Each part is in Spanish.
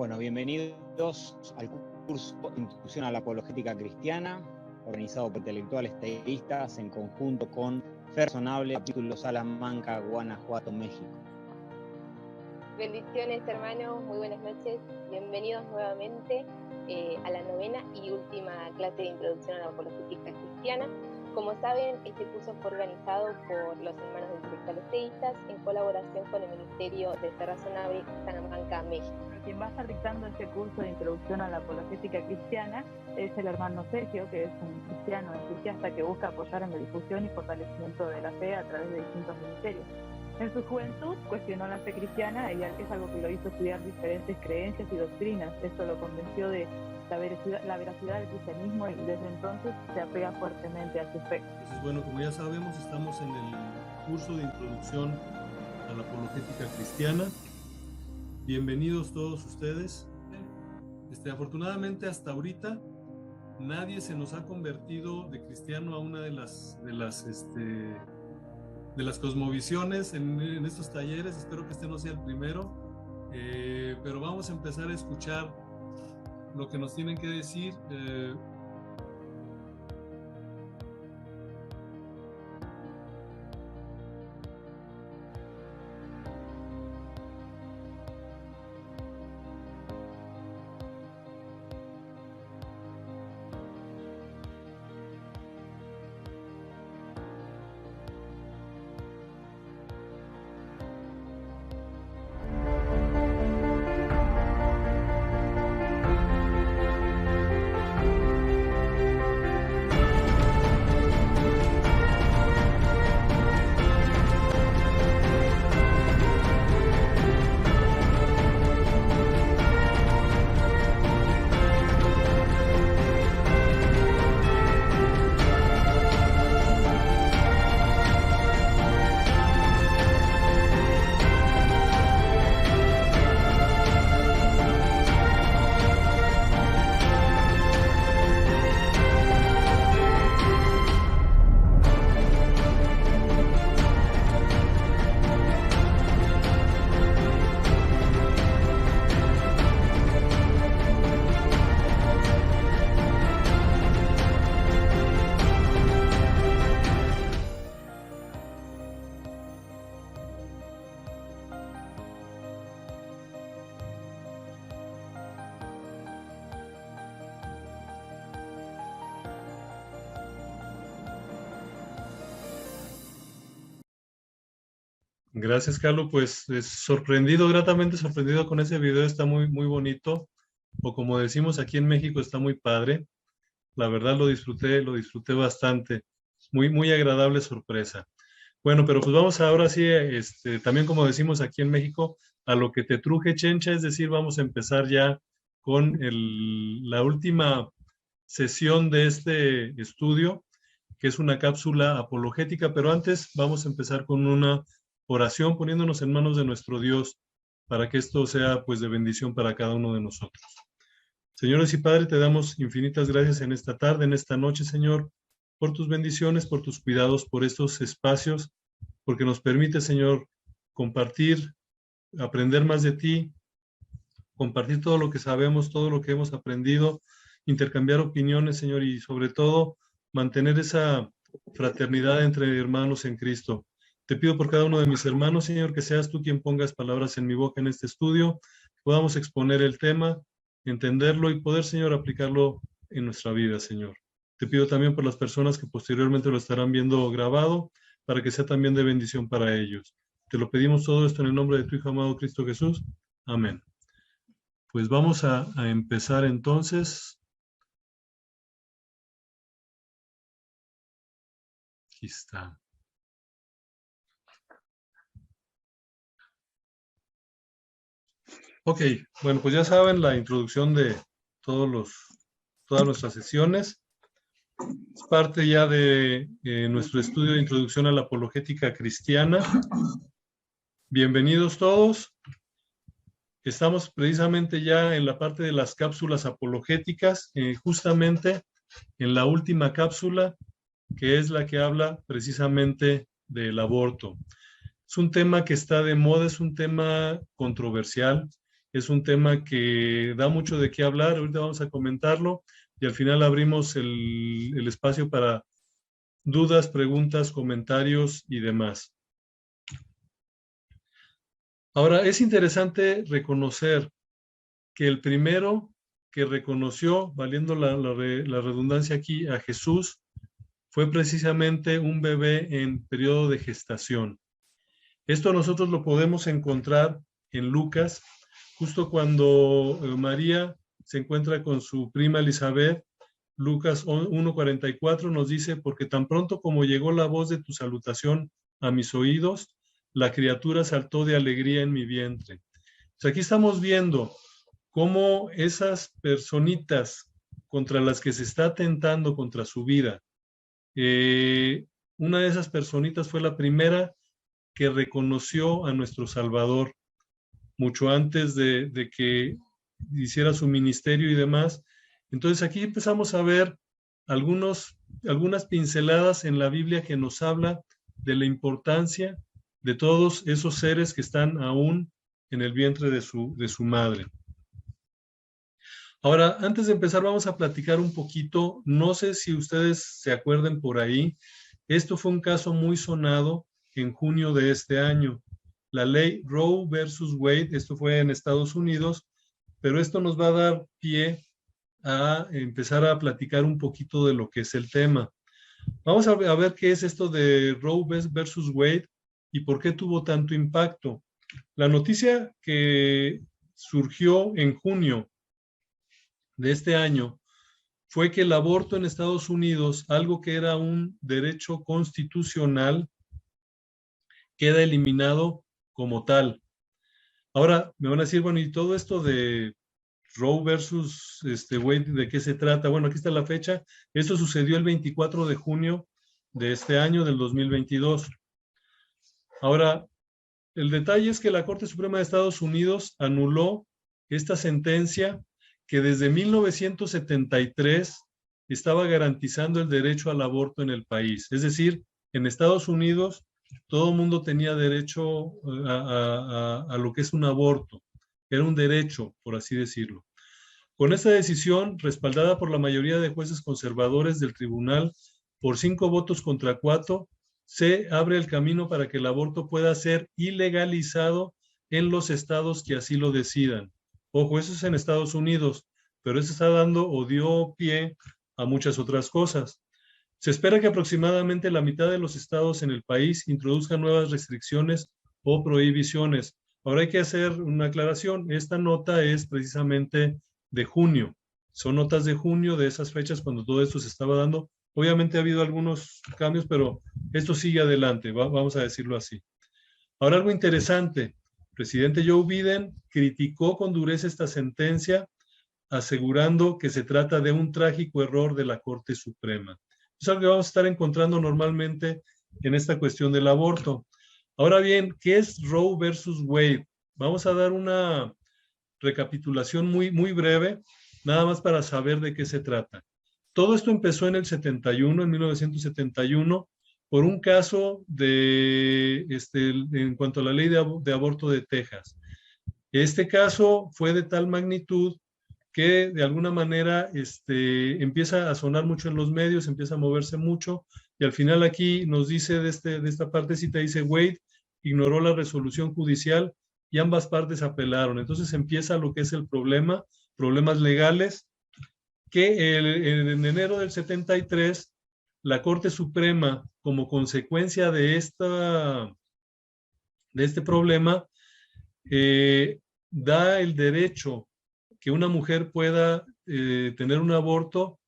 Bueno, bienvenidos al curso Introducción a la Apologética Cristiana, organizado por intelectuales teístas en conjunto con Fersonable, capítulo Salamanca, Guanajuato, México. Bendiciones, hermanos, muy buenas noches. Bienvenidos nuevamente a la novena y última clase de Introducción a la Apologética Cristiana. Como saben, este curso fue organizado por los hermanos de intelectuales teístas en colaboración con el Ministerio de Fe Razonable, Salamanca, México. Quien va a estar dictando este curso de Introducción a la Apologética Cristiana es el hermano Sergio, que es un cristiano entusiasta que busca apoyar en la difusión y fortalecimiento de la fe a través de distintos ministerios. En su juventud cuestionó la fe cristiana y es algo que lo hizo estudiar diferentes creencias y doctrinas. Esto lo convenció de la veracidad del cristianismo y desde entonces se apega fuertemente a su fe. Entonces, bueno, como ya sabemos, estamos en el curso de Introducción a la Apologética Cristiana. Bienvenidos todos ustedes. Afortunadamente hasta ahorita nadie se nos ha convertido de cristiano a una de las cosmovisiones en estos talleres. Espero que este no sea el primero, pero vamos a empezar a escuchar lo que nos tienen que decir. Gracias, Carlos. Pues sorprendido, gratamente sorprendido con ese video. Está muy, muy bonito. O como decimos aquí en México, está muy padre. La verdad lo disfruté bastante. Muy, muy agradable sorpresa. Bueno, pero pues vamos ahora sí, también como decimos aquí en México, a lo que te truje, chencha, es decir, vamos a empezar ya con la última sesión de este estudio, que es una cápsula apologética, pero antes vamos a empezar con una oración poniéndonos en manos de nuestro Dios para que esto sea pues de bendición para cada uno de nosotros. Señores y Padre, te damos infinitas gracias en esta tarde, en esta noche, Señor, por tus bendiciones, por tus cuidados, por estos espacios, porque nos permite, Señor, compartir, aprender más de ti, compartir todo lo que sabemos, todo lo que hemos aprendido, intercambiar opiniones, Señor, y sobre todo mantener esa fraternidad entre hermanos en Cristo. Te pido por cada uno de mis hermanos, Señor, que seas tú quien pongas palabras en mi boca en este estudio, podamos exponer el tema, entenderlo y poder, Señor, aplicarlo en nuestra vida, Señor. Te pido también por las personas que posteriormente lo estarán viendo grabado, para que sea también de bendición para ellos. Te lo pedimos todo esto en el nombre de tu Hijo amado Cristo Jesús. Amén. Pues vamos a empezar entonces. Aquí está. Ok, bueno, pues ya saben la introducción de todas nuestras sesiones. Es parte ya de nuestro estudio de Introducción a la Apologética Cristiana. Bienvenidos todos. Estamos precisamente ya en la parte de las cápsulas apologéticas, justamente en la última cápsula, que es la que habla precisamente del aborto. Es un tema que está de moda, es un tema controversial, Es un tema que da mucho de qué hablar, ahorita vamos a comentarlo y al final abrimos el espacio para dudas, preguntas, comentarios y demás. Ahora, es interesante reconocer que el primero que reconoció, valiendo la redundancia aquí, a Jesús, fue precisamente un bebé en periodo de gestación. Esto nosotros lo podemos encontrar en Lucas, justo cuando María se encuentra con su prima Elizabeth. Lucas 1:44 nos dice, porque tan pronto como llegó la voz de tu salutación a mis oídos, la criatura saltó de alegría en mi vientre. Pues aquí estamos viendo cómo esas personitas contra las que se está atentando contra su vida, una de esas personitas fue la primera que reconoció a nuestro Salvador, mucho antes de que hiciera su ministerio y demás. Entonces aquí empezamos a ver algunas pinceladas en la Biblia que nos habla de la importancia de todos esos seres que están aún en el vientre de su madre. Ahora, antes de empezar, vamos a platicar un poquito. No sé si ustedes se acuerden por ahí. Esto fue un caso muy sonado en junio de este año. La ley Roe versus Wade, esto fue en Estados Unidos, pero esto nos va a dar pie a empezar a platicar un poquito de lo que es el tema. Vamos a ver qué es esto de Roe versus Wade y por qué tuvo tanto impacto. La noticia que surgió en junio de este año fue que el aborto en Estados Unidos, algo que era un derecho constitucional, queda eliminado como tal. Ahora me van a decir, bueno, ¿y todo esto de Roe versus Wade, de qué se trata? Bueno, aquí está la fecha. Esto sucedió el 24 de junio de este año, del 2022. Ahora, el detalle es que la Corte Suprema de Estados Unidos anuló esta sentencia que desde 1973 estaba garantizando el derecho al aborto en el país. Es decir, en Estados Unidos todo el mundo tenía derecho a lo que es un aborto. Era un derecho, por así decirlo. Con esta decisión, respaldada por la mayoría de jueces conservadores del tribunal, por 5 votos contra 4, se abre el camino para que el aborto pueda ser ilegalizado en los estados que así lo decidan. Ojo, eso es en Estados Unidos, pero eso está dando o dio pie a muchas otras cosas. Se espera que aproximadamente la mitad de los estados en el país introduzcan nuevas restricciones o prohibiciones. Ahora hay que hacer una aclaración. Esta nota es precisamente de junio. Son notas de junio de esas fechas cuando todo esto se estaba dando. Obviamente ha habido algunos cambios, pero esto sigue adelante, vamos a decirlo así. Ahora algo interesante. El presidente Joe Biden criticó con dureza esta sentencia, asegurando que se trata de un trágico error de la Corte Suprema. Es algo que vamos a estar encontrando normalmente en esta cuestión del aborto. Ahora bien, ¿qué es Roe versus Wade? Vamos a dar una recapitulación muy breve, nada más para saber de qué se trata. Todo esto empezó en el 71, en 1971, por un caso en cuanto a la ley de aborto de Texas. Este caso fue de tal magnitud que de alguna manera empieza a sonar mucho en los medios, empieza a moverse mucho, y al final aquí nos dice de esta partecita, dice Wade ignoró la resolución judicial y ambas partes apelaron. Entonces empieza lo que es el problema, problemas legales, que en enero del 73, la Corte Suprema, como consecuencia de este problema, da el derecho que una mujer pueda tener un aborto,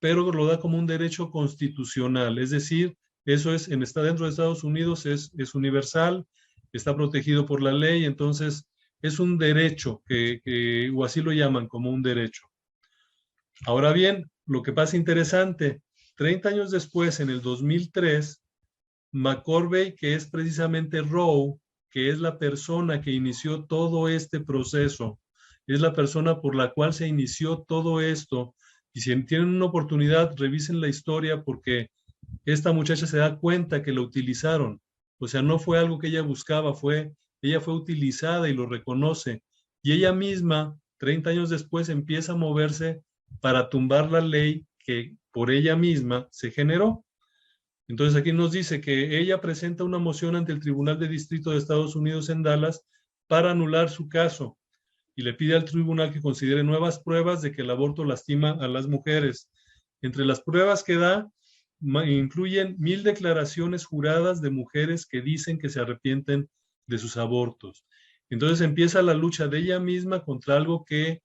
pero lo da como un derecho constitucional. Es decir, eso está dentro de Estados Unidos, es universal, está protegido por la ley, entonces es un derecho, o así lo llaman, como un derecho. Ahora bien, lo que pasa interesante, 30 años después, en el 2003, McCorvey, que es precisamente Roe, que es la persona que inició todo este proceso, es la persona por la cual se inició todo esto, y si tienen una oportunidad, revisen la historia, porque esta muchacha se da cuenta que la utilizaron. O sea, no fue algo que ella buscaba, ella fue utilizada y lo reconoce. y ella misma, 30 años después, empieza a moverse para tumbar la ley que por ella misma se generó. Entonces aquí nos dice que ella presenta una moción ante el Tribunal de Distrito de Estados Unidos en Dallas para anular su caso y le pide al tribunal que considere nuevas pruebas de que el aborto lastima a las mujeres. Entre las pruebas que da, incluyen 1000 declaraciones juradas de mujeres que dicen que se arrepienten de sus abortos. Entonces empieza la lucha de ella misma contra algo que,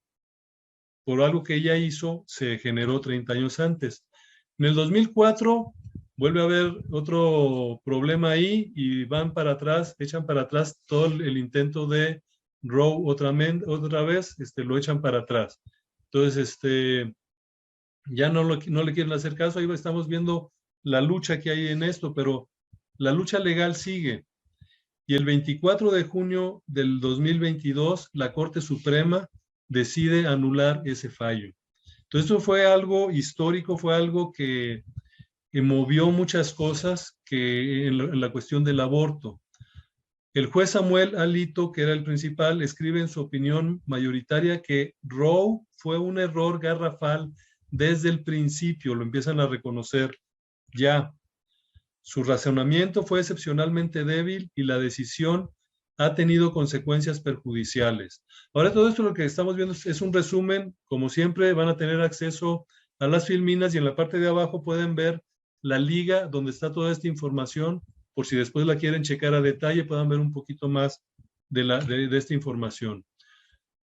por algo que ella hizo, se generó 30 años antes. En el 2004 vuelve a haber otro problema ahí y van para atrás, echan para atrás todo el intento de Roe otra vez, lo echan para atrás. Entonces, ya no le quieren hacer caso. Ahí estamos viendo la lucha que hay en esto, pero la lucha legal sigue. Y el 24 de junio del 2022, la Corte Suprema decide anular ese fallo. Entonces, esto fue algo histórico, fue algo que movió muchas cosas en la cuestión del aborto. El juez Samuel Alito, que era el principal, escribe en su opinión mayoritaria que Roe fue un error garrafal desde el principio, lo empiezan a reconocer ya. Su razonamiento fue excepcionalmente débil y la decisión ha tenido consecuencias perjudiciales. Ahora todo esto lo que estamos viendo es un resumen. Como siempre van a tener acceso a las filminas y en la parte de abajo pueden ver la liga donde está toda esta información, por si después la quieren checar a detalle, puedan ver un poquito más de esta información.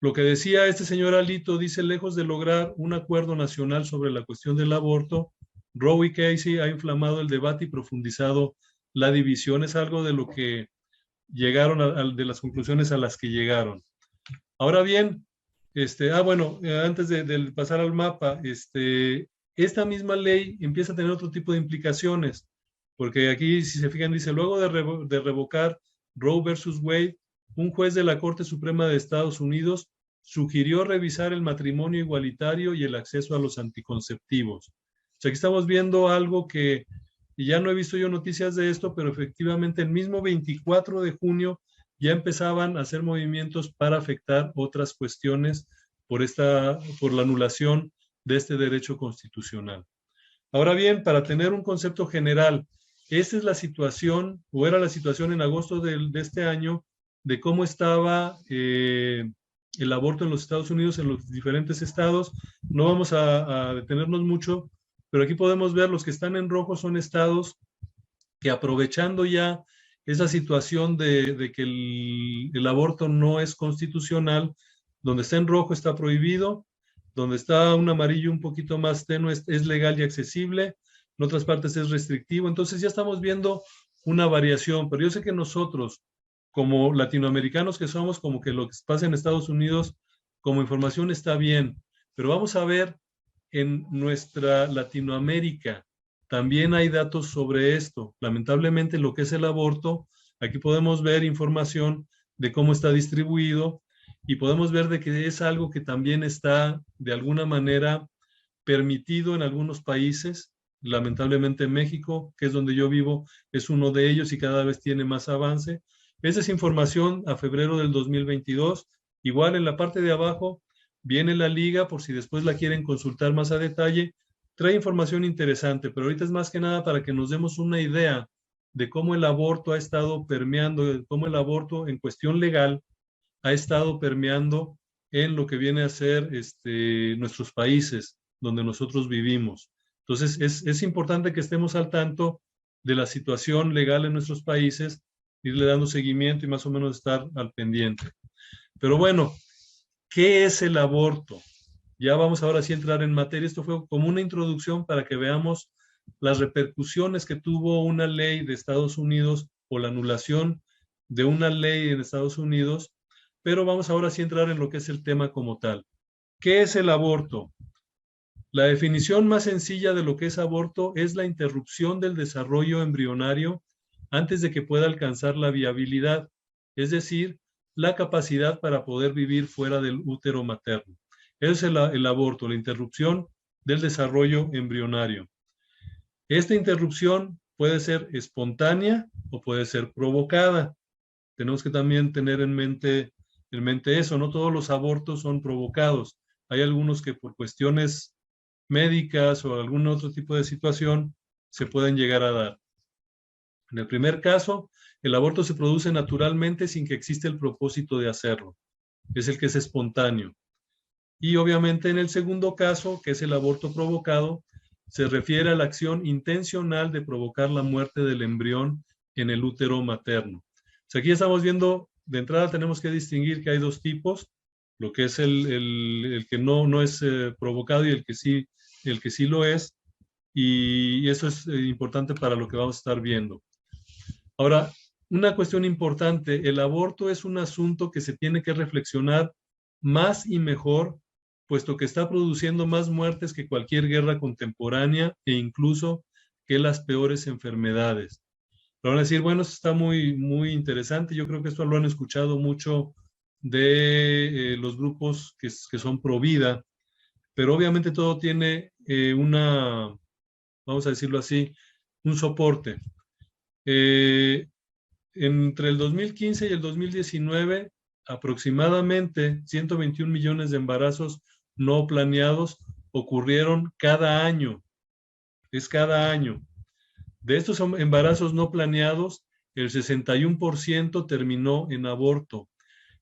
Lo que decía este señor Alito, dice, lejos de lograr un acuerdo nacional sobre la cuestión del aborto, Roe y Casey ha inflamado el debate y profundizado la división. Es algo de lo que llegaron, de las conclusiones a las que llegaron. Ahora bien, antes de pasar al mapa, esta misma ley empieza a tener otro tipo de implicaciones, porque aquí, si se fijan, dice, luego de revocar Roe versus Wade, un juez de la Corte Suprema de Estados Unidos sugirió revisar el matrimonio igualitario y el acceso a los anticonceptivos. O sea, aquí estamos viendo algo que, y ya no he visto yo noticias de esto, pero efectivamente el mismo 24 de junio ya empezaban a hacer movimientos para afectar otras cuestiones por la anulación de este derecho constitucional. Ahora bien, para tener un concepto general, esta es la situación, o era la situación en agosto de este año, de cómo estaba el aborto en los Estados Unidos, en los diferentes estados. No vamos a detenernos mucho, pero aquí podemos ver los que están en rojo son estados que, aprovechando ya esa situación de que el aborto no es constitucional, donde está en rojo está prohibido, donde está un amarillo un poquito más tenue es legal y accesible, en otras partes es restrictivo. Entonces ya estamos viendo una variación, pero yo sé que nosotros, como latinoamericanos que somos, como que lo que pasa en Estados Unidos como información está bien, pero vamos a ver en nuestra Latinoamérica también hay datos sobre esto. Lamentablemente lo que es el aborto, aquí podemos ver información de cómo está distribuido y podemos ver de que es algo que también está de alguna manera permitido en algunos países. Lamentablemente México, que es donde yo vivo, es uno de ellos y cada vez tiene más avance. Esa es información a febrero del 2022. Igual en la parte de abajo viene la liga, por si después la quieren consultar más a detalle. Trae información interesante, pero ahorita es más que nada para que nos demos una idea de cómo el aborto ha estado permeando, cómo el aborto en cuestión legal ha estado permeando en lo que viene a ser nuestros países donde nosotros vivimos. Entonces, es importante que estemos al tanto de la situación legal en nuestros países, irle dando seguimiento y más o menos estar al pendiente. Pero bueno, ¿qué es el aborto? Ya vamos ahora sí a entrar en materia. Esto fue como una introducción para que veamos las repercusiones que tuvo una ley de Estados Unidos o la anulación de una ley en Estados Unidos, pero vamos ahora sí a entrar en lo que es el tema como tal. ¿Qué es el aborto? La definición más sencilla de lo que es aborto es la interrupción del desarrollo embrionario antes de que pueda alcanzar la viabilidad, es decir, la capacidad para poder vivir fuera del útero materno. Ese es el aborto, la interrupción del desarrollo embrionario. Esta interrupción puede ser espontánea o puede ser provocada. Tenemos que también tener en mente en mente eso, no todos los abortos son provocados. Hay algunos que por cuestiones médicas o algún otro tipo de situación se pueden llegar a dar. En el primer caso, el aborto se produce naturalmente sin que exista el propósito de hacerlo. Es el que es espontáneo. Y obviamente en el segundo caso, que es el aborto provocado, se refiere a la acción intencional de provocar la muerte del embrión en el útero materno. O sea, aquí estamos viendo, de entrada tenemos que distinguir que hay dos tipos, lo que es el que no es provocado y el que sí lo es, y eso es importante para lo que vamos a estar viendo. Ahora, una cuestión importante, el aborto es un asunto que se tiene que reflexionar más y mejor, puesto que está produciendo más muertes que cualquier guerra contemporánea e incluso que las peores enfermedades. Pero van a decir, bueno, esto está muy, muy interesante. Yo creo que esto lo han escuchado mucho de los grupos que son pro vida, pero obviamente todo tiene vamos a decirlo así, un soporte. Entre el 2015 y el 2019, aproximadamente 121 millones de embarazos no planeados ocurrieron cada año. Es cada año. De estos embarazos no planeados, el 61% terminó en aborto.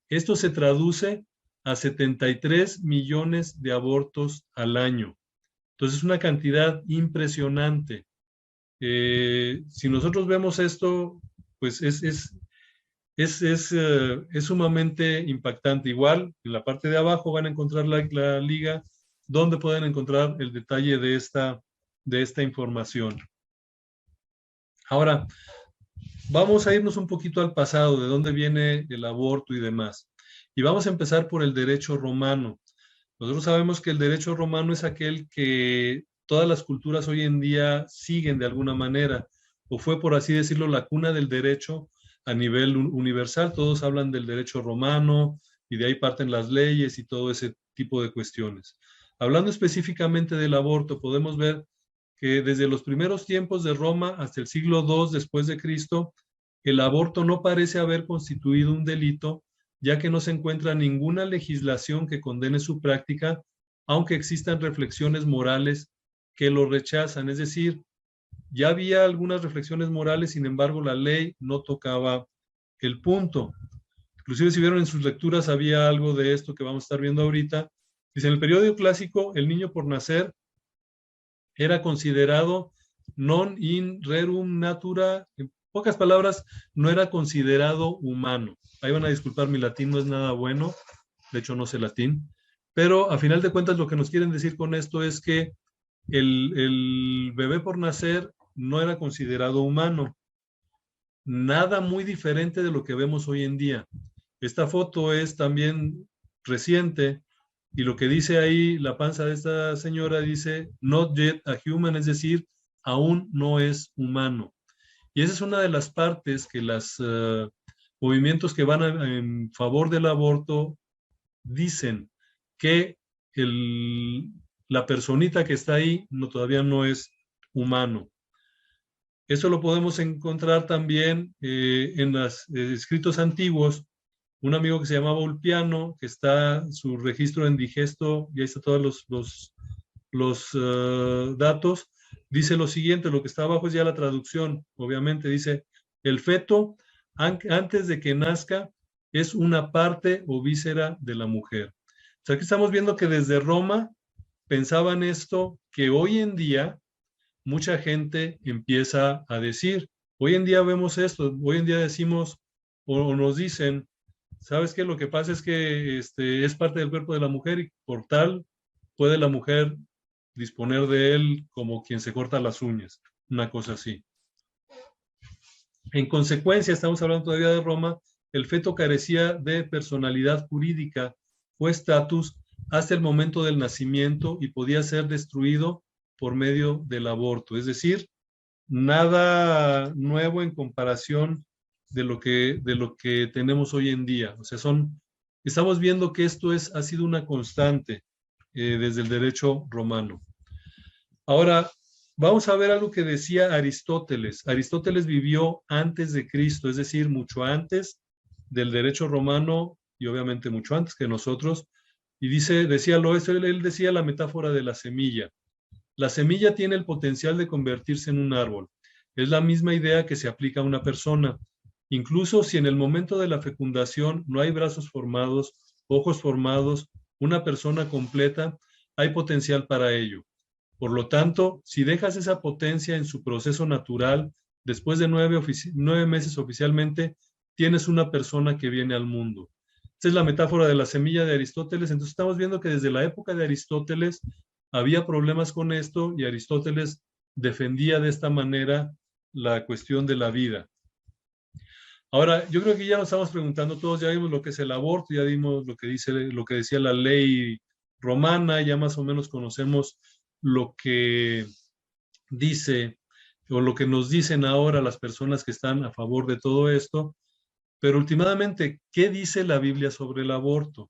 Esto se traduce a 73 millones de abortos al año. Entonces es una cantidad impresionante. Si nosotros vemos esto, pues es sumamente impactante. Igual, en la parte de abajo van a encontrar la liga donde pueden encontrar el detalle de esta información. Ahora, vamos a irnos un poquito al pasado, de dónde viene el aborto y demás. Y vamos a empezar por el derecho romano. Nosotros sabemos que el derecho romano es aquel que todas las culturas hoy en día siguen de alguna manera, o fue, por así decirlo, la cuna del derecho a nivel universal. Todos hablan del derecho romano y de ahí parten las leyes y todo ese tipo de cuestiones. Hablando específicamente del aborto, podemos ver que desde los primeros tiempos de Roma hasta el siglo II después de Cristo, el aborto no parece haber constituido un delito, ya que no se encuentra ninguna legislación que condene su práctica, aunque existan reflexiones morales que lo rechazan. Es decir, ya había algunas reflexiones morales, sin embargo, la ley no tocaba el punto. Inclusive, si vieron en sus lecturas, había algo de esto que vamos a estar viendo ahorita. Dice, en el periodo clásico, el niño por nacer era considerado non in rerum natura. En pocas palabras, no era considerado humano. Ahí van a disculpar, mi latín no es nada bueno. De hecho, no sé latín. Pero, a final de cuentas, lo que nos quieren decir con esto es que el bebé por nacer no era considerado humano. Nada muy diferente de lo que vemos hoy en día. Esta foto es también reciente y lo que dice ahí la panza de esta señora dice not yet a human, es decir, aún no es humano. Y esa es una de las partes que los movimientos que van en favor del aborto dicen, que la personita que está ahí todavía no es humano. Eso lo podemos encontrar también en los escritos antiguos. Un amigo que se llamaba Ulpiano, que está su registro en Digesto, y ahí está todos los datos, dice lo siguiente, lo que está abajo es ya la traducción, obviamente, dice, el feto, antes de que nazca, es una parte o víscera de la mujer. O sea, aquí estamos viendo que desde Roma pensaban esto, que hoy en día mucha gente empieza a decir. Hoy en día vemos esto, hoy en día decimos o nos dicen, ¿sabes qué? Lo que pasa es que es parte del cuerpo de la mujer y por tal puede la mujer disponer de él como quien se corta las uñas, una cosa así. En consecuencia, estamos hablando todavía de Roma, el feto carecía de personalidad jurídica o estatus hasta el momento del nacimiento y podía ser destruido por medio del aborto. Es decir, nada nuevo en comparación de lo que tenemos hoy en día. O sea, estamos viendo que esto ha sido una constante desde el derecho romano. Ahora, vamos a ver algo que decía Aristóteles. Aristóteles vivió antes de Cristo, es decir, mucho antes del derecho romano y obviamente mucho antes que nosotros. Y decía él decía la metáfora de la semilla. La semilla tiene el potencial de convertirse en un árbol. Es la misma idea que se aplica a una persona. Incluso si en el momento de la fecundación no hay brazos formados, ojos formados, una persona completa, hay potencial para ello. Por lo tanto, si dejas esa potencia en su proceso natural, después de 9 meses oficialmente, tienes una persona que viene al mundo. Esta es la metáfora de la semilla de Aristóteles. Entonces estamos viendo que desde la época de Aristóteles había problemas con esto y Aristóteles defendía de esta manera la cuestión de la vida. Ahora, yo creo que ya nos estamos preguntando todos, ya vimos lo que es el aborto, ya vimos lo que decía la ley romana, ya más o menos conocemos lo que dice o lo que nos dicen ahora las personas que están a favor de todo esto. Pero últimamente, ¿qué dice la Biblia sobre el aborto?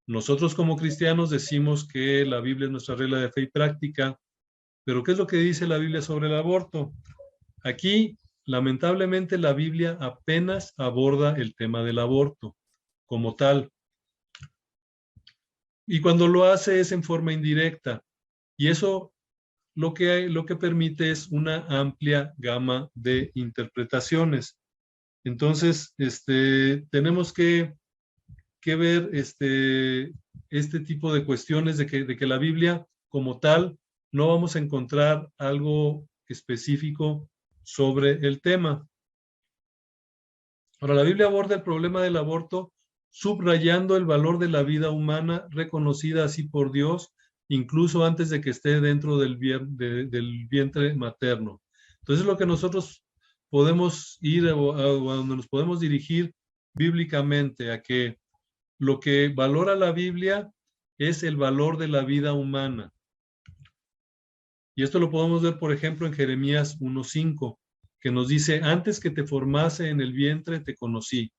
Nosotros como cristianos decimos que la Biblia es nuestra regla de fe y práctica, pero ¿qué es lo que dice la Biblia sobre el aborto? Aquí, lamentablemente, la Biblia apenas aborda el tema del aborto como tal. Y cuando lo hace es en forma indirecta. Y eso lo que permite es una amplia gama de interpretaciones. Entonces, tenemos que ver este tipo de cuestiones de que la Biblia como tal no vamos a encontrar algo específico sobre el tema. Ahora, la Biblia aborda el problema del aborto subrayando el valor de la vida humana reconocida así por Dios, incluso antes de que esté dentro del vientre materno. Entonces, lo que nosotros podemos ir a donde nos podemos dirigir bíblicamente, a que lo que valora la Biblia es el valor de la vida humana. Y esto lo podemos ver, por ejemplo, en Jeremías 1:5, que nos dice, antes que te formase en el vientre te conocí,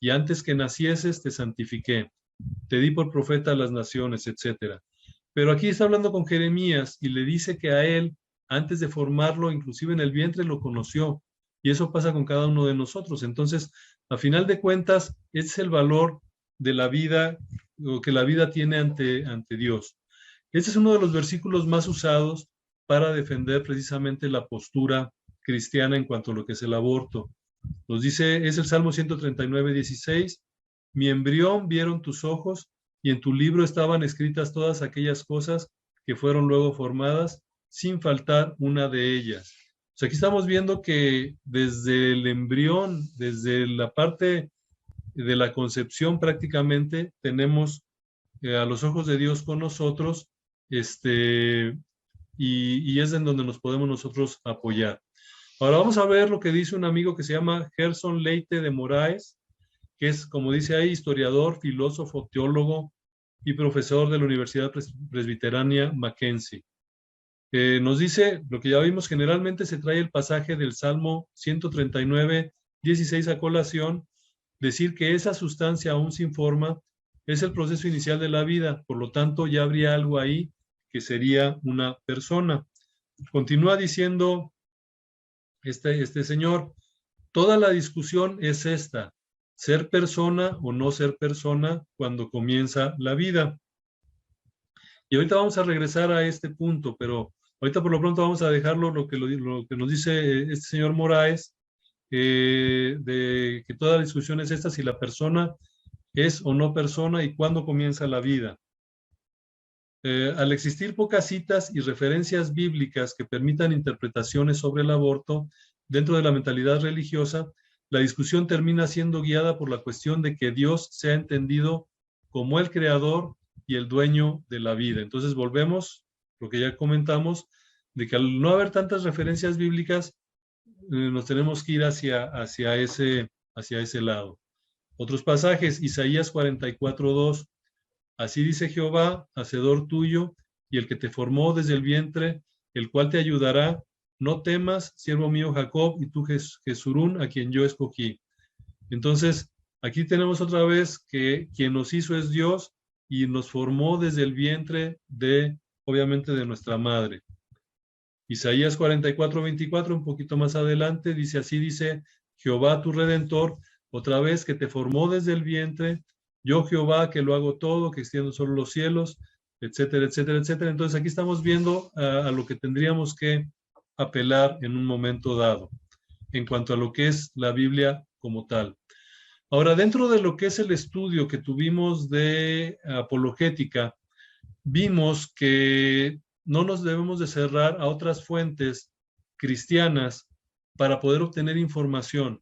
y antes que nacieses te santifiqué, te di por profeta a las naciones, etc. Pero aquí está hablando con Jeremías y le dice que a él, antes de formarlo, inclusive en el vientre, lo conoció. Y eso pasa con cada uno de nosotros. Entonces, a final de cuentas, ese es el valor de la vida, o que la vida tiene ante Dios. Este es uno de los versículos más usados para defender precisamente la postura cristiana en cuanto a lo que es el aborto. Nos dice, es el Salmo 139:16, mi embrión vieron tus ojos, y en tu libro estaban escritas todas aquellas cosas que fueron luego formadas, sin faltar una de ellas. O sea, aquí estamos viendo que desde el embrión, desde la parte de la concepción prácticamente, tenemos a los ojos de Dios con nosotros, y es en donde nos podemos nosotros apoyar. Ahora vamos a ver lo que dice un amigo que se llama Gerson Leite de Moraes, que es, como dice ahí, historiador, filósofo, teólogo y profesor de la Universidad Presbiteriana Mackenzie. Nos dice, lo que ya vimos, generalmente se trae el pasaje del Salmo 139:16 a colación, decir que esa sustancia aún sin forma es el proceso inicial de la vida, por lo tanto ya habría algo ahí que sería una persona. Continúa diciendo este señor, toda la discusión es esta, ser persona o no ser persona cuando comienza la vida. Y ahorita vamos a regresar a este punto, pero ahorita por lo pronto vamos a dejarlo lo que nos dice este señor Moraes, de que toda la discusión es esta, si la persona es o no persona y cuándo comienza la vida. Al existir pocas citas y referencias bíblicas que permitan interpretaciones sobre el aborto dentro de la mentalidad religiosa, la discusión termina siendo guiada por la cuestión de que Dios sea entendido como el creador y el dueño de la vida. Entonces volvemos, lo que ya comentamos, de que al no haber tantas referencias bíblicas, nos tenemos que ir hacia ese lado. Otros pasajes, Isaías 44:2, así dice Jehová, hacedor tuyo, y el que te formó desde el vientre, el cual te ayudará, no temas, siervo mío Jacob, y tú Jesurún, a quien yo escogí. Entonces, aquí tenemos otra vez que quien nos hizo es Dios, y nos formó desde el vientre obviamente de nuestra madre. Isaías 44:24, un poquito más adelante, dice, así dice Jehová tu Redentor, otra vez que te formó desde el vientre, yo Jehová que lo hago todo, que extiendo sobre los cielos, etcétera, etcétera, etcétera. Entonces aquí estamos viendo a lo que tendríamos que apelar en un momento dado, en cuanto a lo que es la Biblia como tal. Ahora, dentro de lo que es el estudio que tuvimos de apologética, vimos que no nos debemos de cerrar a otras fuentes cristianas para poder obtener información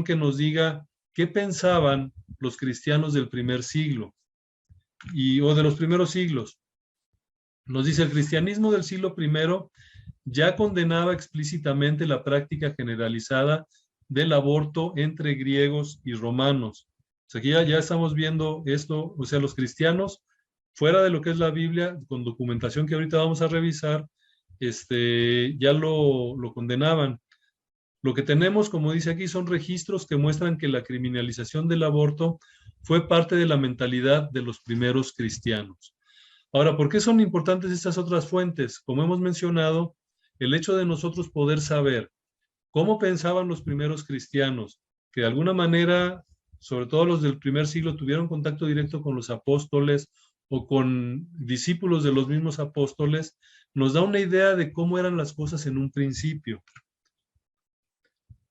que nos diga qué pensaban los cristianos del primer siglo o de los primeros siglos. Nos dice, el cristianismo del siglo I ya condenaba explícitamente la práctica generalizada del aborto entre griegos y romanos. O sea, aquí ya estamos viendo esto, o sea, los cristianos, fuera de lo que es la Biblia, con documentación que ahorita vamos a revisar, ya lo condenaban. Lo que tenemos, como dice aquí, son registros que muestran que la criminalización del aborto fue parte de la mentalidad de los primeros cristianos. Ahora, ¿por qué son importantes estas otras fuentes? Como hemos mencionado, el hecho de nosotros poder saber cómo pensaban los primeros cristianos, que de alguna manera, sobre todo los del primer siglo, tuvieron contacto directo con los apóstoles o con discípulos de los mismos apóstoles, nos da una idea de cómo eran las cosas en un principio.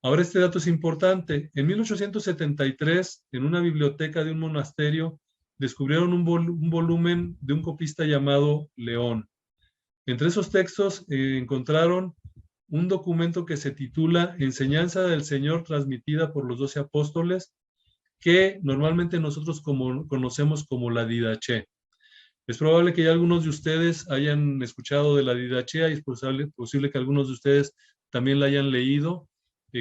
Ahora, este dato es importante. En 1873, en una biblioteca de un monasterio, descubrieron un volumen de un copista llamado León. Entre esos textos encontraron un documento que se titula Enseñanza del Señor transmitida por los 12 apóstoles, que normalmente nosotros conocemos como la Didaché. Es probable que ya algunos de ustedes hayan escuchado de la Didaché y es posible que algunos de ustedes también la hayan leído.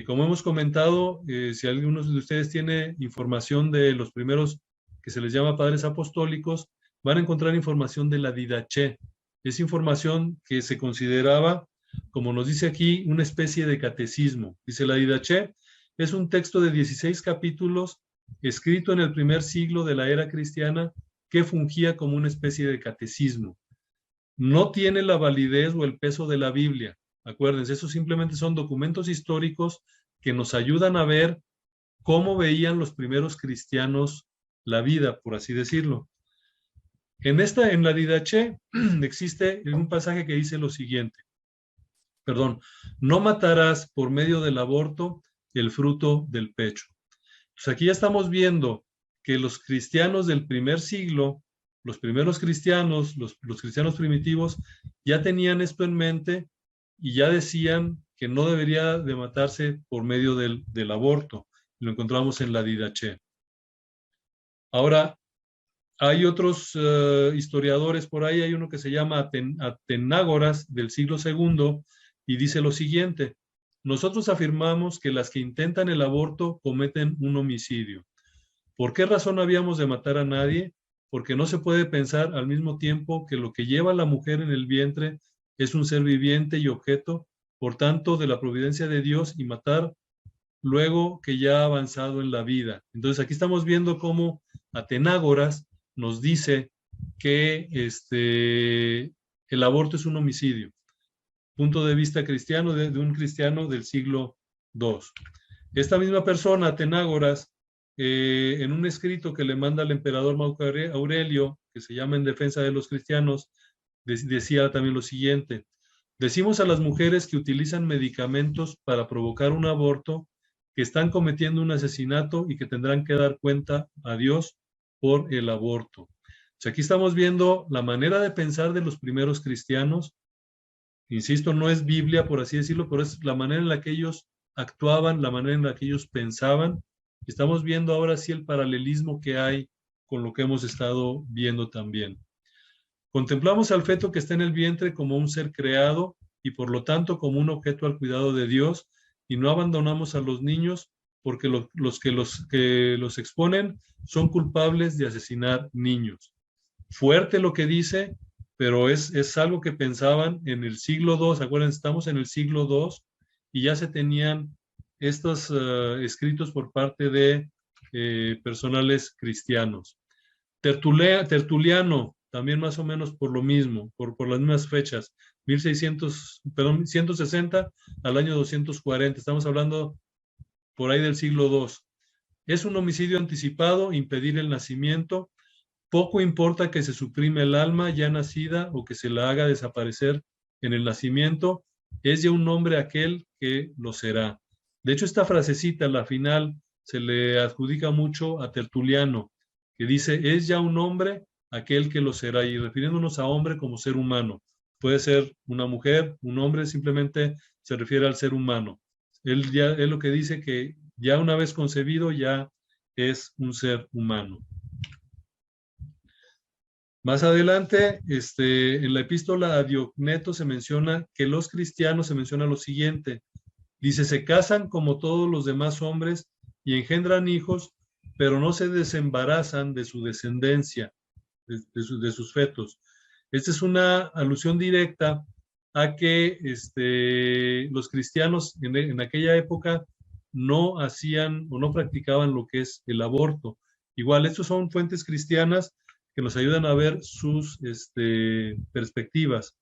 Como hemos comentado, si algunos de ustedes tiene información de los primeros que se les llama padres apostólicos, van a encontrar información de la Didaché. Es información que se consideraba, como nos dice aquí, una especie de catecismo. Dice, la Didaché es un texto de 16 capítulos escrito en el primer siglo de la era cristiana que fungía como una especie de catecismo. No tiene la validez o el peso de la Biblia. Acuérdense, esos simplemente son documentos históricos que nos ayudan a ver cómo veían los primeros cristianos la vida, por así decirlo. En la Didaché existe un pasaje que dice lo siguiente. No matarás por medio del aborto el fruto del pecho. Pues aquí ya estamos viendo que los cristianos del primer siglo, los primeros cristianos, los cristianos primitivos, ya tenían esto en mente y ya decían que no debería de matarse por medio del aborto. Lo encontramos en la Didaché. Ahora, hay otros historiadores por ahí, hay uno que se llama Atenágoras del siglo II y dice lo siguiente: nosotros afirmamos que las que intentan el aborto cometen un homicidio. ¿Por qué razón habíamos de matar a nadie? Porque no se puede pensar al mismo tiempo que lo que lleva a la mujer en el vientre es un ser viviente y objeto, por tanto, de la providencia de Dios, y matar luego que ya ha avanzado en la vida. Entonces aquí estamos viendo cómo Atenágoras nos dice que el aborto es un homicidio. Punto de vista cristiano de un cristiano del siglo II. Esta misma persona, Atenágoras, en un escrito que le manda al emperador Marco Aurelio, que se llama En defensa de los cristianos, decía también lo siguiente: decimos a las mujeres que utilizan medicamentos para provocar un aborto que están cometiendo un asesinato y que tendrán que dar cuenta a Dios por el aborto. O sea, aquí estamos viendo la manera de pensar de los primeros cristianos. Insisto, no es Biblia, por así decirlo, pero es la manera en la que ellos actuaban, la manera en la que ellos pensaban. Estamos viendo ahora sí el paralelismo que hay con lo que hemos estado viendo también. Contemplamos al feto que está en el vientre como un ser creado y por lo tanto como un objeto al cuidado de Dios, y no abandonamos a los niños porque los que los exponen son culpables de asesinar niños. Fuerte lo que dice, pero es algo que pensaban en el siglo II. Acuérdense, estamos en el siglo II y ya se tenían estos escritos por parte de personales cristianos. Tertuliano, también más o menos por lo mismo, por las mismas fechas, 160 al año 240, estamos hablando por ahí del siglo II. Es un homicidio anticipado, impedir el nacimiento. Poco importa que se suprime el alma ya nacida o que se la haga desaparecer en el nacimiento. Es ya un hombre aquel que lo será. De hecho, esta frasecita, la final, se le adjudica mucho a Tertuliano, que dice, es ya un hombre aquel que lo será, y refiriéndonos a hombre como ser humano. Puede ser una mujer, un hombre, simplemente se refiere al ser humano. Él ya es lo que dice, que ya una vez concebido ya es un ser humano. Más adelante, en la epístola a Diogneto se menciona que los cristianos, se menciona lo siguiente. Dice, se casan como todos los demás hombres y engendran hijos, pero no se desembarazan de su descendencia, de sus fetos. Esta es una alusión directa a que los cristianos en aquella época no hacían o no practicaban lo que es el aborto. Igual, estos son fuentes cristianas que nos ayudan a ver sus perspectivas.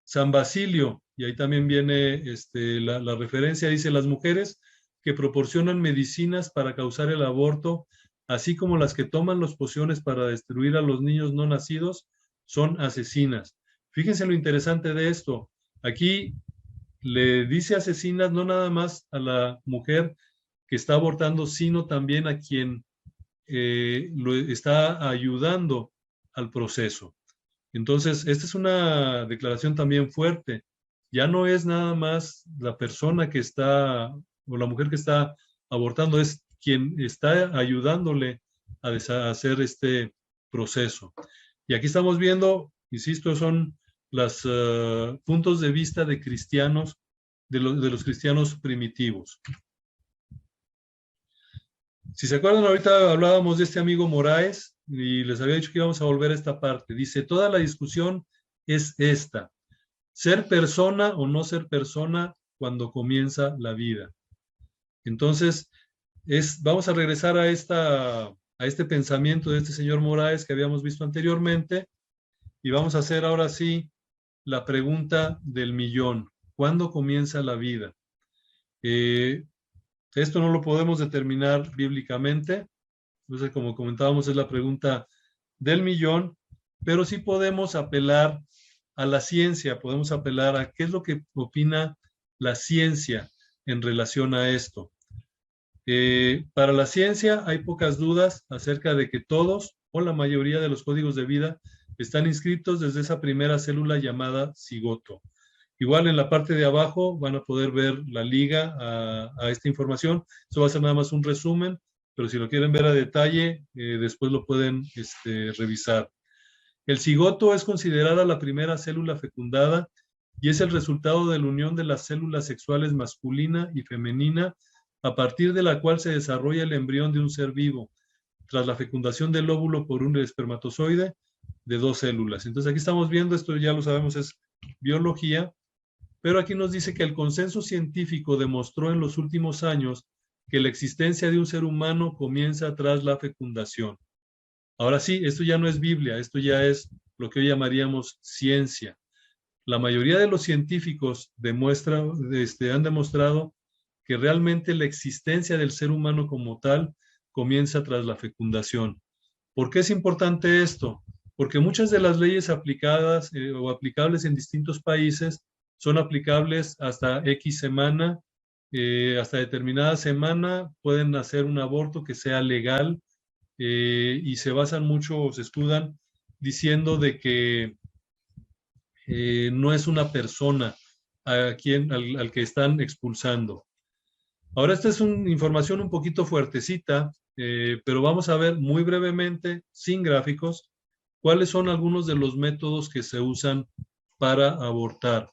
San Basilio, y ahí también viene la referencia, dice, las mujeres que proporcionan medicinas para causar el aborto, así como las que toman las pociones para destruir a los niños no nacidos, son asesinas. Fíjense lo interesante de esto. Aquí le dice asesinas no nada más a la mujer que está abortando, sino también a quien lo está ayudando al proceso. Entonces, esta es una declaración también fuerte. Ya no es nada más la persona que está, o la mujer que está abortando, es quien está ayudándole a hacer este proceso. Y aquí estamos viendo, insisto, son los puntos de vista de cristianos, de los cristianos primitivos. Si se acuerdan, ahorita hablábamos de este amigo Moraes y les había dicho que íbamos a volver a esta parte. Dice, toda la discusión es esta: ser persona o no ser persona cuando comienza la vida. Entonces, vamos a regresar a este pensamiento de este señor Moraes que habíamos visto anteriormente y vamos a hacer ahora sí la pregunta del millón. ¿Cuándo comienza la vida? Esto no lo podemos determinar bíblicamente. Entonces, como comentábamos, es la pregunta del millón, pero sí podemos apelar a la ciencia, podemos apelar a qué es lo que opina la ciencia en relación a esto. Para la ciencia hay pocas dudas acerca de que todos o la mayoría de los códigos de vida están inscritos desde esa primera célula llamada cigoto. Igual en la parte de abajo van a poder ver la liga a esta información. Eso va a ser nada más un resumen, pero si lo quieren ver a detalle, después lo pueden revisar. El cigoto es considerada la primera célula fecundada y es el resultado de la unión de las células sexuales masculina y femenina, a partir de la cual se desarrolla el embrión de un ser vivo, tras la fecundación del óvulo por un espermatozoide de 2 células. Entonces aquí estamos viendo, esto ya lo sabemos, es biología, pero aquí nos dice que el consenso científico demostró en los últimos años que la existencia de un ser humano comienza tras la fecundación. Ahora sí, esto ya no es Biblia, esto ya es lo que hoy llamaríamos ciencia. La mayoría de los científicos han demostrado que realmente la existencia del ser humano como tal comienza tras la fecundación. ¿Por qué es importante esto? Porque muchas de las leyes aplicadas o aplicables en distintos países son aplicables hasta X semana, hasta determinada semana pueden hacer un aborto que sea legal, y se basan mucho o se escudan diciendo de que no es una persona al que están expulsando. Ahora, esta es una información un poquito fuertecita, pero vamos a ver muy brevemente, sin gráficos, cuáles son algunos de los métodos que se usan para abortar.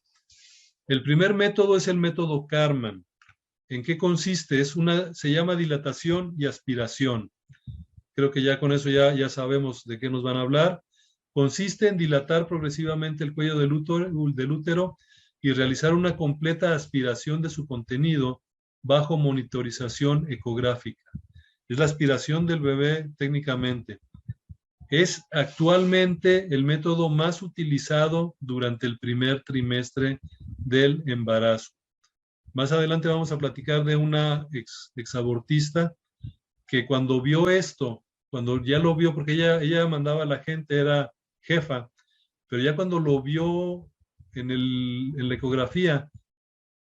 El primer método es el método Karman. ¿En qué consiste? Se llama dilatación y aspiración. Creo que ya con eso ya sabemos de qué nos van a hablar. Consiste en dilatar progresivamente el cuello del útero y realizar una completa aspiración de su contenido bajo monitorización ecográfica. Es la aspiración del bebé técnicamente. Es actualmente el método más utilizado durante el primer trimestre del embarazo. Más adelante vamos a platicar de una exabortista que cuando vio esto, cuando ya lo vio, porque ella mandaba a la gente, era jefa, pero ya cuando lo vio en la ecografía,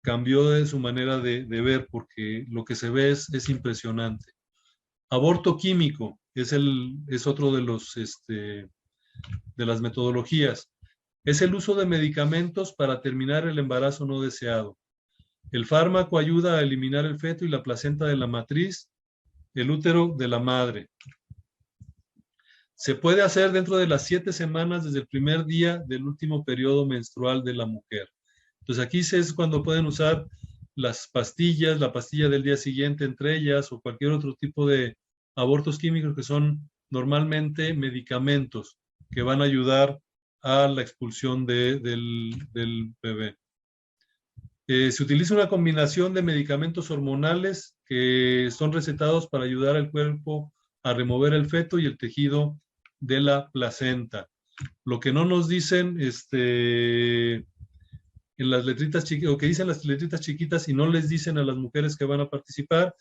cambió de su manera de ver, porque lo que se ve es impresionante. Aborto químico es otro de las metodologías. Es el uso de medicamentos para terminar el embarazo no deseado. El fármaco ayuda a eliminar el feto y la placenta de la matriz, el útero de la madre. Se puede hacer dentro de las 7 semanas desde el primer día del último periodo menstrual de la mujer. Entonces aquí es cuando pueden usar las pastillas, la pastilla del día siguiente entre ellas o cualquier otro tipo de abortos químicos que son normalmente medicamentos que van a ayudar a la expulsión del bebé. Se utiliza una combinación de medicamentos hormonales que son recetados para ayudar al cuerpo a remover el feto y el tejido de la placenta. Lo que no nos dicen en las letritas chiquitas, o que dicen las letritas chiquitas y no les dicen a las mujeres que van a participar,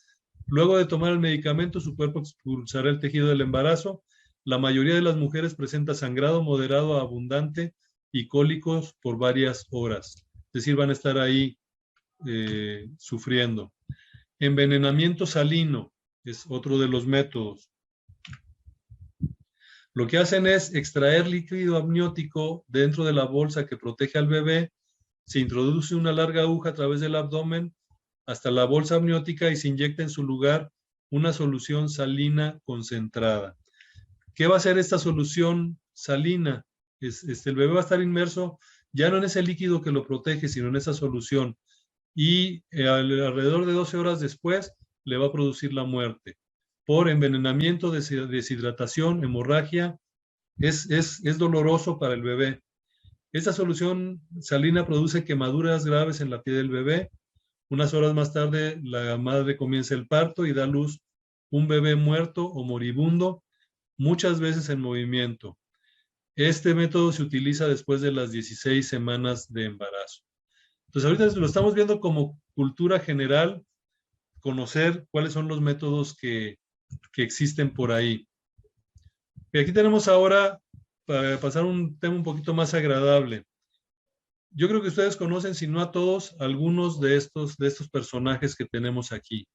luego de tomar el medicamento, su cuerpo expulsará el tejido del embarazo. La mayoría de las mujeres presenta sangrado moderado a abundante y cólicos por varias horas. Es decir, van a estar ahí sufriendo. Envenenamiento salino es otro de los métodos. Lo que hacen es extraer líquido amniótico dentro de la bolsa que protege al bebé. Se introduce una larga aguja a través del abdomen hasta la bolsa amniótica y se inyecta en su lugar una solución salina concentrada. ¿Qué va a hacer esta solución salina? El bebé va a estar inmerso ya no en ese líquido que lo protege, sino en esa solución. Y alrededor de 12 horas después le va a producir la muerte por envenenamiento, deshidratación, hemorragia. Es doloroso para el bebé. Esta solución salina produce quemaduras graves en la piel del bebé. Unas horas más tarde, la madre comienza el parto y da a luz un bebé muerto o moribundo, muchas veces en movimiento. Este método se utiliza después de las 16 semanas de embarazo. Entonces, ahorita lo estamos viendo como cultura general, conocer cuáles son los métodos que existen por ahí. Y aquí tenemos ahora, para pasar un tema un poquito más agradable. Yo creo que ustedes conocen, si no a todos, algunos de estos personajes que tenemos aquí.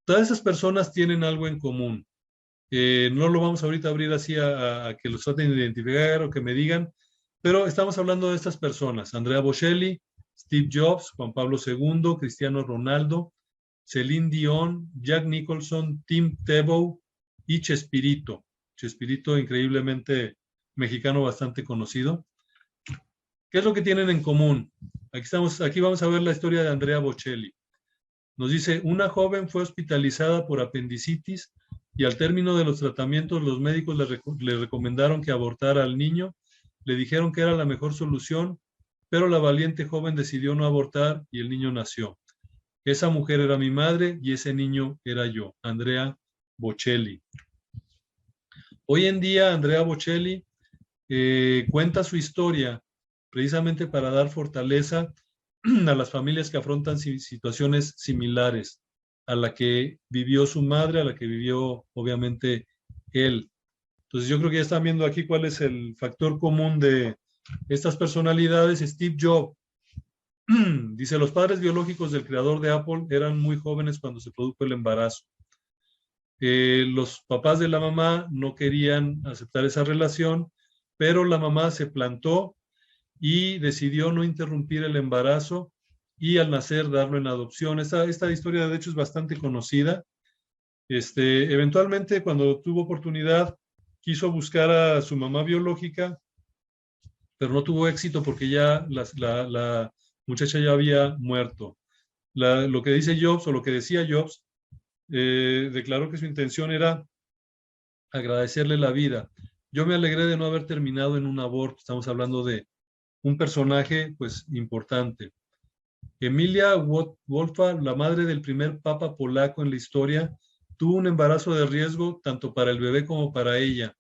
Todas esas personas tienen algo en común. No lo vamos ahorita a abrir así a que los traten de identificar o que me digan, pero estamos hablando de estas personas. Andrea Bocelli, Steve Jobs, Juan Pablo II, Cristiano Ronaldo, Celine Dion, Jack Nicholson, Tim Tebow y Chespirito. Chespirito, increíblemente mexicano, bastante conocido. ¿Qué es lo que tienen en común? Aquí vamos a ver la historia de Andrea Bocelli. Nos dice, una joven fue hospitalizada por apendicitis y al término de los tratamientos los médicos le recomendaron que abortara al niño. Le dijeron que era la mejor solución, pero la valiente joven decidió no abortar y el niño nació. Esa mujer era mi madre y ese niño era yo, Andrea Bocelli. Hoy en día, Andrea Bocelli cuenta su historia precisamente para dar fortaleza a las familias que afrontan situaciones similares a la que vivió su madre, a la que vivió obviamente él. Entonces yo creo que ya están viendo aquí cuál es el factor común de estas personalidades. Steve Jobs dice, los padres biológicos del creador de Apple eran muy jóvenes cuando se produjo el embarazo. Los papás de la mamá no querían aceptar esa relación, pero la mamá se plantó y decidió no interrumpir el embarazo y al nacer darlo en adopción. Esta historia de hecho es bastante conocida. Eventualmente, cuando tuvo oportunidad, quiso buscar a su mamá biológica, pero no tuvo éxito porque ya la muchacha ya había muerto. Lo que dice Jobs, o lo que decía Jobs, declaró que su intención era agradecerle la vida. Yo me alegré de no haber terminado en un aborto. Estamos hablando de un personaje pues importante. Emilia Wolfa, la madre del primer papa polaco en la historia, tuvo un embarazo de riesgo tanto para el bebé como para ella,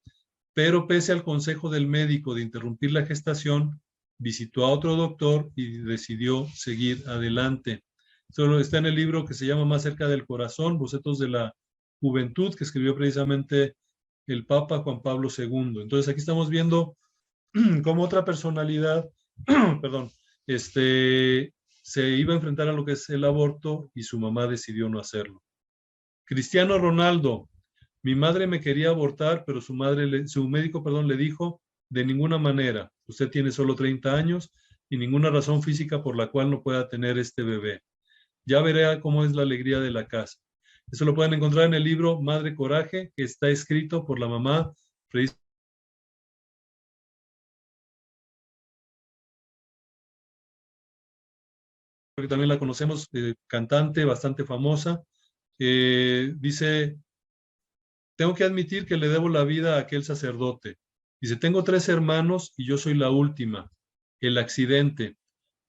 pero pese al consejo del médico de interrumpir la gestación, visitó a otro doctor y decidió seguir adelante. Solo está en el libro que se llama Más cerca del corazón, bocetos de la Juventud, que escribió precisamente el Papa Juan Pablo II. Entonces aquí estamos viendo cómo otra personalidad, perdón, se iba a enfrentar a lo que es el aborto y su mamá decidió no hacerlo. Cristiano Ronaldo: mi madre me quería abortar, pero su médico, le dijo, de ninguna manera, usted tiene solo 30 años y ninguna razón física por la cual no pueda tener este bebé. Ya verá cómo es la alegría de la casa. Eso lo pueden encontrar en el libro Madre Coraje, que está escrito por la mamá, que también la conocemos, cantante bastante famosa. Dice: tengo que admitir que le debo la vida a aquel sacerdote. Dice: tengo 3 hermanos y yo soy la última. El accidente.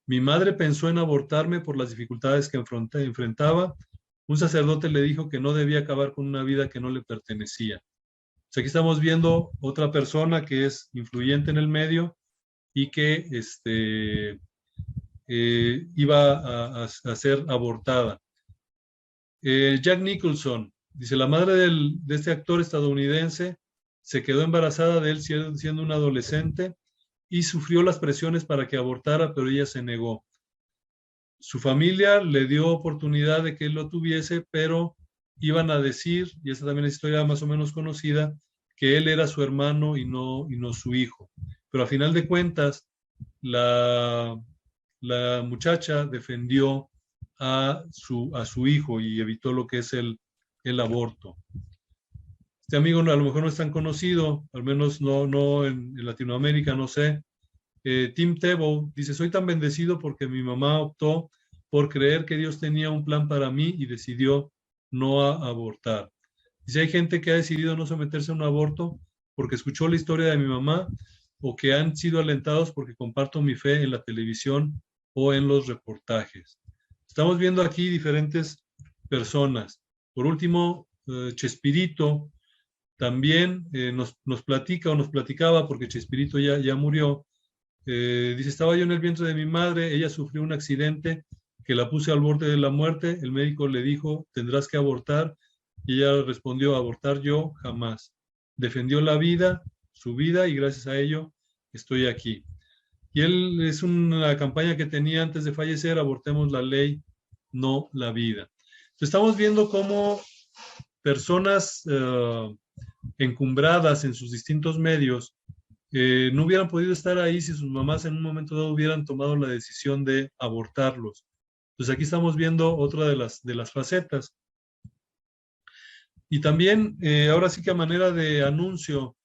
Mi madre pensó en abortarme por las dificultades que enfrentaba. Un sacerdote le dijo que no debía acabar con una vida que no le pertenecía. O sea, aquí estamos viendo otra persona que es influyente en el medio y que iba a ser abortada. Jack Nicholson dice: la madre de este actor estadounidense se quedó embarazada de él siendo un adolescente y sufrió las presiones para que abortara, pero ella se negó. Su familia le dio oportunidad de que él lo tuviese, pero iban a decir, y esta también es historia más o menos conocida, que él era su hermano y no su hijo. Pero a final de cuentas, la muchacha defendió a su hijo y evitó lo que es el aborto. Este amigo a lo mejor no es tan conocido, al menos no en Latinoamérica, no sé. Tim Tebow dice: soy tan bendecido porque mi mamá optó por creer que Dios tenía un plan para mí y decidió no abortar. Dice: hay gente que ha decidido no someterse a un aborto porque escuchó la historia de mi mamá o que han sido alentados porque comparto mi fe en la televisión o en los reportajes. Estamos viendo aquí diferentes personas. Por último, Chespirito también nos platica o nos platicaba, porque Chespirito ya murió. Dice: estaba yo en el vientre de mi madre, ella sufrió un accidente que la puse al borde de la muerte, el médico le dijo: tendrás que abortar, y ella respondió: abortar yo jamás. Defendió la vida, su vida, y gracias a ello estoy aquí. Y él, es una campaña que tenía antes de fallecer: abortemos la ley, no la vida. Entonces, estamos viendo cómo personas encumbradas en sus distintos medios no hubieran podido estar ahí si sus mamás en un momento dado hubieran tomado la decisión de abortarlos. Entonces aquí estamos viendo otra de las facetas. Y también, ahora sí que a manera de anuncio,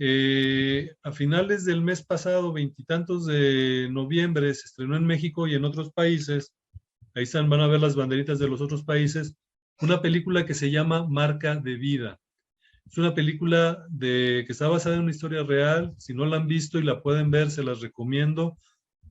a finales del mes pasado, 20 y tantos de noviembre, se estrenó en México y en otros países, ahí están, van a ver las banderitas de los otros países, una película que se llama Marca de Vida. Es una película que está basada en una historia real. Si no la han visto y la pueden ver, se las recomiendo,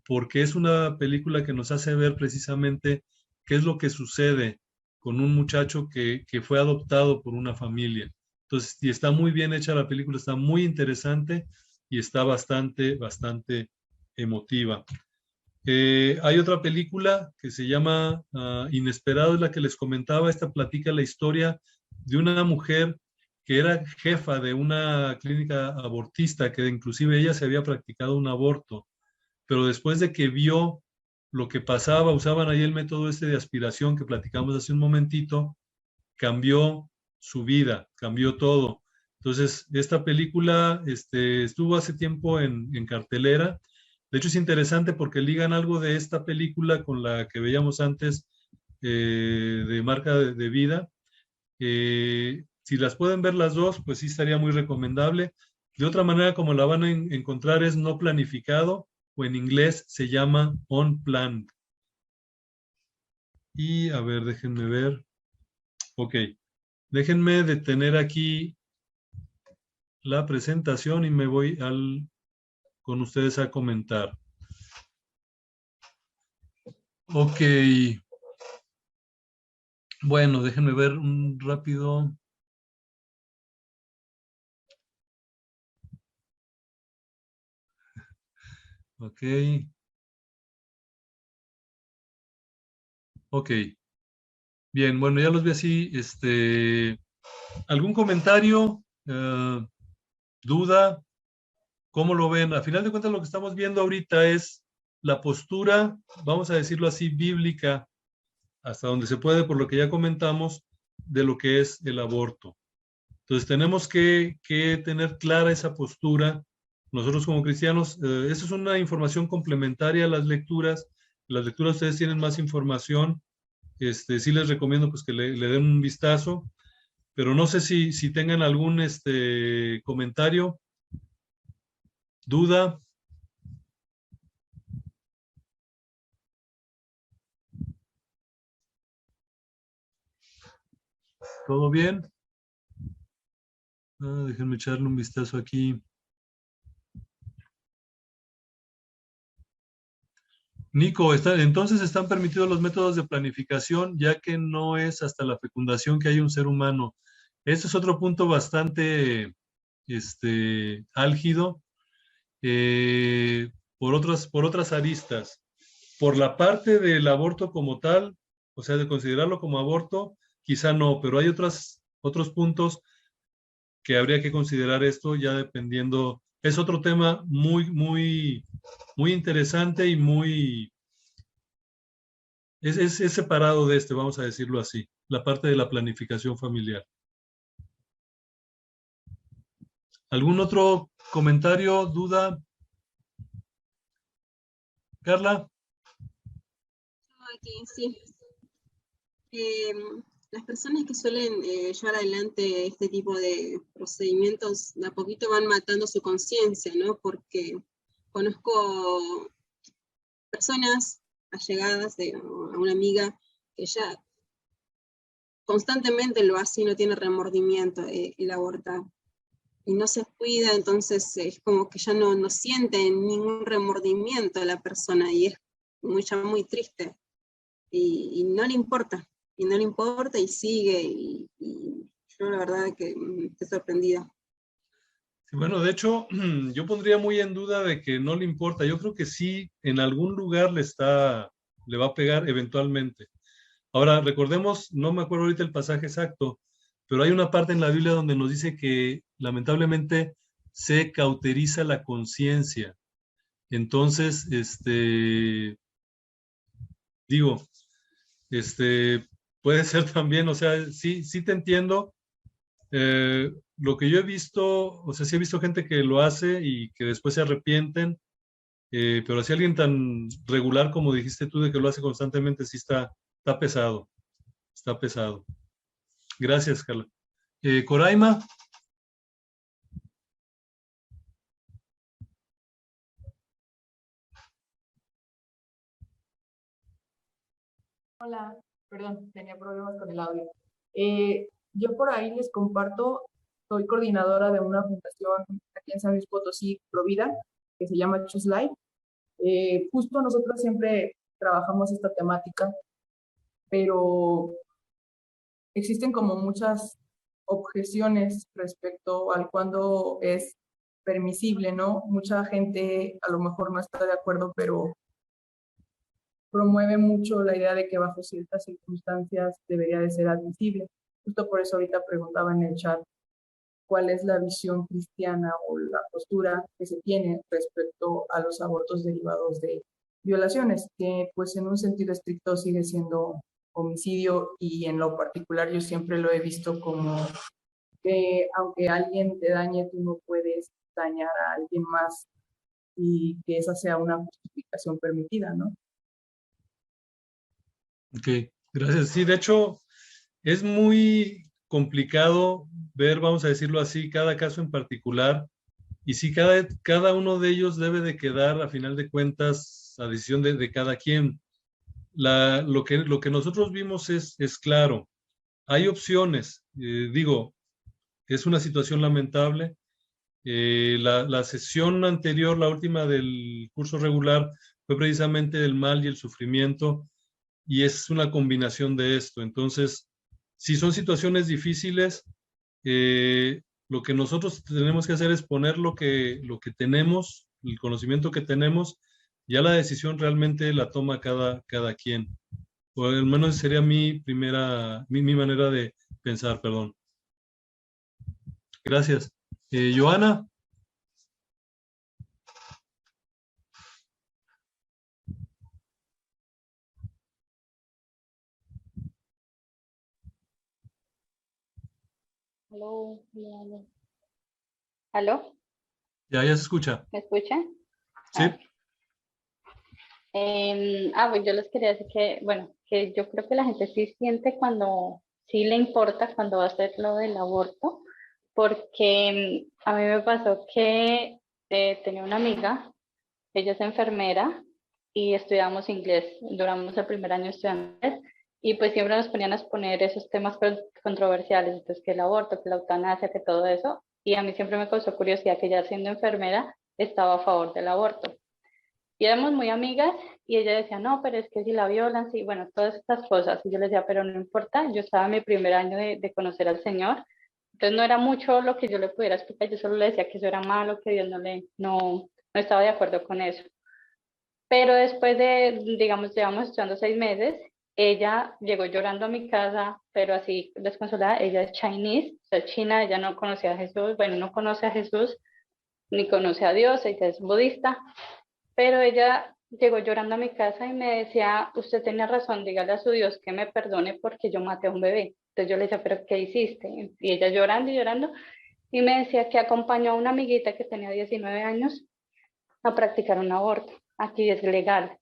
porque es una película que nos hace ver precisamente qué es lo que sucede con un muchacho que fue adoptado por una familia. Entonces, y está muy bien hecha la película, está muy interesante y está bastante emotiva. Hay otra película que se llama Inesperado, es la que les comentaba. Esta platica la historia de una mujer que era jefa de una clínica abortista, que inclusive ella se había practicado un aborto, pero después de que vio lo que pasaba, usaban ahí el método de aspiración que platicamos hace un momentito, cambió su vida, cambió todo. Entonces, esta película estuvo hace tiempo en cartelera. De hecho, es interesante porque ligan algo de esta película con la que veíamos antes, de Marca de Vida. Si las pueden ver las dos, pues sí estaría muy recomendable. De otra manera, como la van a encontrar, es No Planificado, o en inglés se llama Unplanned. Y a ver, déjenme ver. Ok, déjenme detener aquí la presentación y me voy con ustedes a comentar. Ok. Bueno, déjenme ver un rápido. Ok. Ok. Bien, bueno, ya los vi así, ¿Algún comentario? ¿Duda? ¿Cómo lo ven? A final de cuentas, lo que estamos viendo ahorita es la postura, vamos a decirlo así, bíblica, hasta donde se puede, por lo que ya comentamos, de lo que es el aborto. Entonces, tenemos que tener clara esa postura. Nosotros como cristianos, eso es una información complementaria a las lecturas. Las lecturas ustedes tienen más información. Sí les recomiendo pues, que le den un vistazo. Pero no sé si tengan algún comentario, duda. ¿Todo bien? Déjenme echarle un vistazo aquí. Nico, entonces están permitidos los métodos de planificación, ya que no es hasta la fecundación que hay un ser humano. Este es otro punto bastante álgido por otras aristas. Por la parte del aborto como tal, o sea, de considerarlo como aborto, quizá no, pero hay otros puntos que habría que considerar esto ya dependiendo. Es otro tema muy, muy, muy interesante y muy... Es separado de vamos a decirlo así, la parte de la planificación familiar. ¿Algún otro comentario, duda? Carla. Aquí, sí. Las personas que suelen llevar adelante este tipo de procedimientos de a poquito van matando su conciencia, ¿no? Porque conozco personas allegadas a una amiga que ya constantemente lo hace y no tiene remordimiento el abortar. Y no se cuida, entonces es como que ya no siente ningún remordimiento a la persona y es ya muy triste. Y no le importa. Y sigue, y yo la verdad que estoy sorprendida. Bueno, de hecho, yo pondría muy en duda de que no le importa. Yo creo que sí, en algún lugar le va a pegar eventualmente. Ahora, recordemos, no me acuerdo ahorita el pasaje exacto, pero hay una parte en la Biblia donde nos dice que lamentablemente se cauteriza la conciencia. Entonces, puede ser también, o sea, sí te entiendo. Lo que yo he visto, o sea, sí he visto gente que lo hace y que después se arrepienten, pero si alguien tan regular como dijiste tú de que lo hace constantemente, sí está pesado, está pesado. Gracias, Carla. Coraima. Hola, perdón, tenía problemas con el audio. Yo por ahí les comparto, soy coordinadora de una fundación aquí en San Luis Potosí, Provida, que se llama Choose Life. Justo nosotros siempre trabajamos esta temática, pero existen como muchas objeciones respecto al cuándo es permisible, ¿no? Mucha gente a lo mejor no está de acuerdo, pero promueve mucho la idea de que bajo ciertas circunstancias debería de ser admisible. Justo por eso ahorita preguntaba en el chat cuál es la visión cristiana o la postura que se tiene respecto a los abortos derivados de violaciones, que pues en un sentido estricto sigue siendo homicidio, y en lo particular yo siempre lo he visto como que aunque alguien te dañe, tú no puedes dañar a alguien más y que esa sea una justificación permitida, ¿no? Ok, gracias. Sí, de hecho, es muy complicado ver, vamos a decirlo así, cada caso en particular, y sí, cada uno de ellos debe de quedar, a final de cuentas, a decisión de cada quien. Lo que nosotros vimos es claro. Hay opciones. Es una situación lamentable. La sesión anterior, la última del curso regular, fue precisamente el mal y el sufrimiento, y es una combinación de esto. Entonces, si son situaciones difíciles, lo que nosotros tenemos que hacer es poner lo que tenemos, el conocimiento que tenemos, ya la decisión realmente la toma cada quien. O al menos sería mi manera de pensar, perdón. Gracias. Joana. Aló, aló. ¿Aló? Ya se escucha. ¿Me escuchan? Sí. Pues yo les quería decir que, bueno, que yo creo que la gente sí siente cuando, sí le importa cuando va a hacer lo del aborto, porque a mí me pasó que tenía una amiga, ella es enfermera y estudiamos inglés, duramos el primer año estudiando inglés y pues siempre nos ponían a exponer esos temas controversiales, entonces que el aborto, que la eutanasia, que todo eso, y a mí siempre me causó curiosidad que ella siendo enfermera estaba a favor del aborto. Y éramos muy amigas y ella decía, no, pero es que si la violan, sí, bueno, todas estas cosas. Y yo le decía, pero no importa, yo estaba en mi primer año de conocer al Señor, entonces no era mucho lo que yo le pudiera explicar, yo solo le decía que eso era malo, que Dios no estaba de acuerdo con eso. Pero después de, digamos, llevamos estudiando 6 meses, ella llegó llorando a mi casa, pero así desconsolada, ella es Chinese, o sea, china, ella no conocía a Jesús, bueno, no conoce a Jesús, ni conoce a Dios, ella es budista, pero ella llegó llorando a mi casa y me decía, usted tenía razón, dígale a su Dios que me perdone porque yo maté a un bebé. Entonces yo le decía, pero ¿qué hiciste? Y ella llorando y llorando, y me decía que acompañó a una amiguita que tenía 19 años a practicar un aborto. Aquí es legal.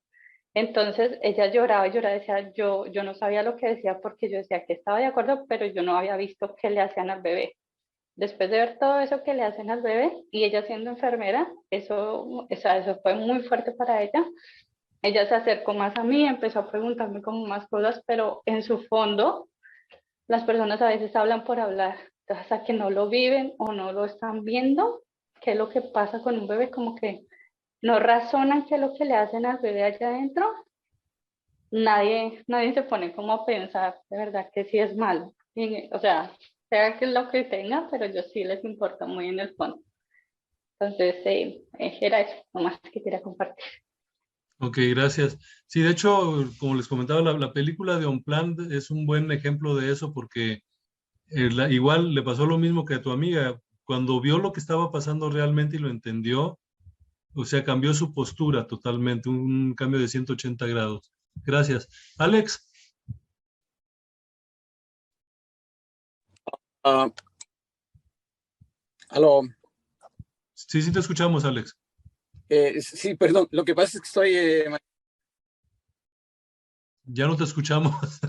Entonces ella lloraba y lloraba, decía, yo no sabía lo que decía porque yo decía que estaba de acuerdo, pero yo no había visto qué le hacían al bebé. Después de ver todo eso que le hacen al bebé y ella siendo enfermera, eso fue muy fuerte para ella. Ella se acercó más a mí, empezó a preguntarme como más cosas, pero en su fondo las personas a veces hablan por hablar, entonces hasta que no lo viven o no lo están viendo, qué es lo que pasa con un bebé, como que no razonan qué es lo que le hacen al bebé allá adentro, nadie se pone como a pensar de verdad que sí es malo. O sea que es lo que tenga, pero yo sí les importa muy en el fondo. Entonces, era eso, nomás que quería compartir. Ok, gracias. Sí, de hecho, como les comentaba, la película de Unplanned es un buen ejemplo de eso porque igual le pasó lo mismo que a tu amiga. Cuando vio lo que estaba pasando realmente y lo entendió, o sea, cambió su postura totalmente, un cambio de 180 grados. Gracias. Alex. Aló. Sí, te escuchamos, Alex. Sí, perdón, lo que pasa es que estoy... Ya no te escuchamos.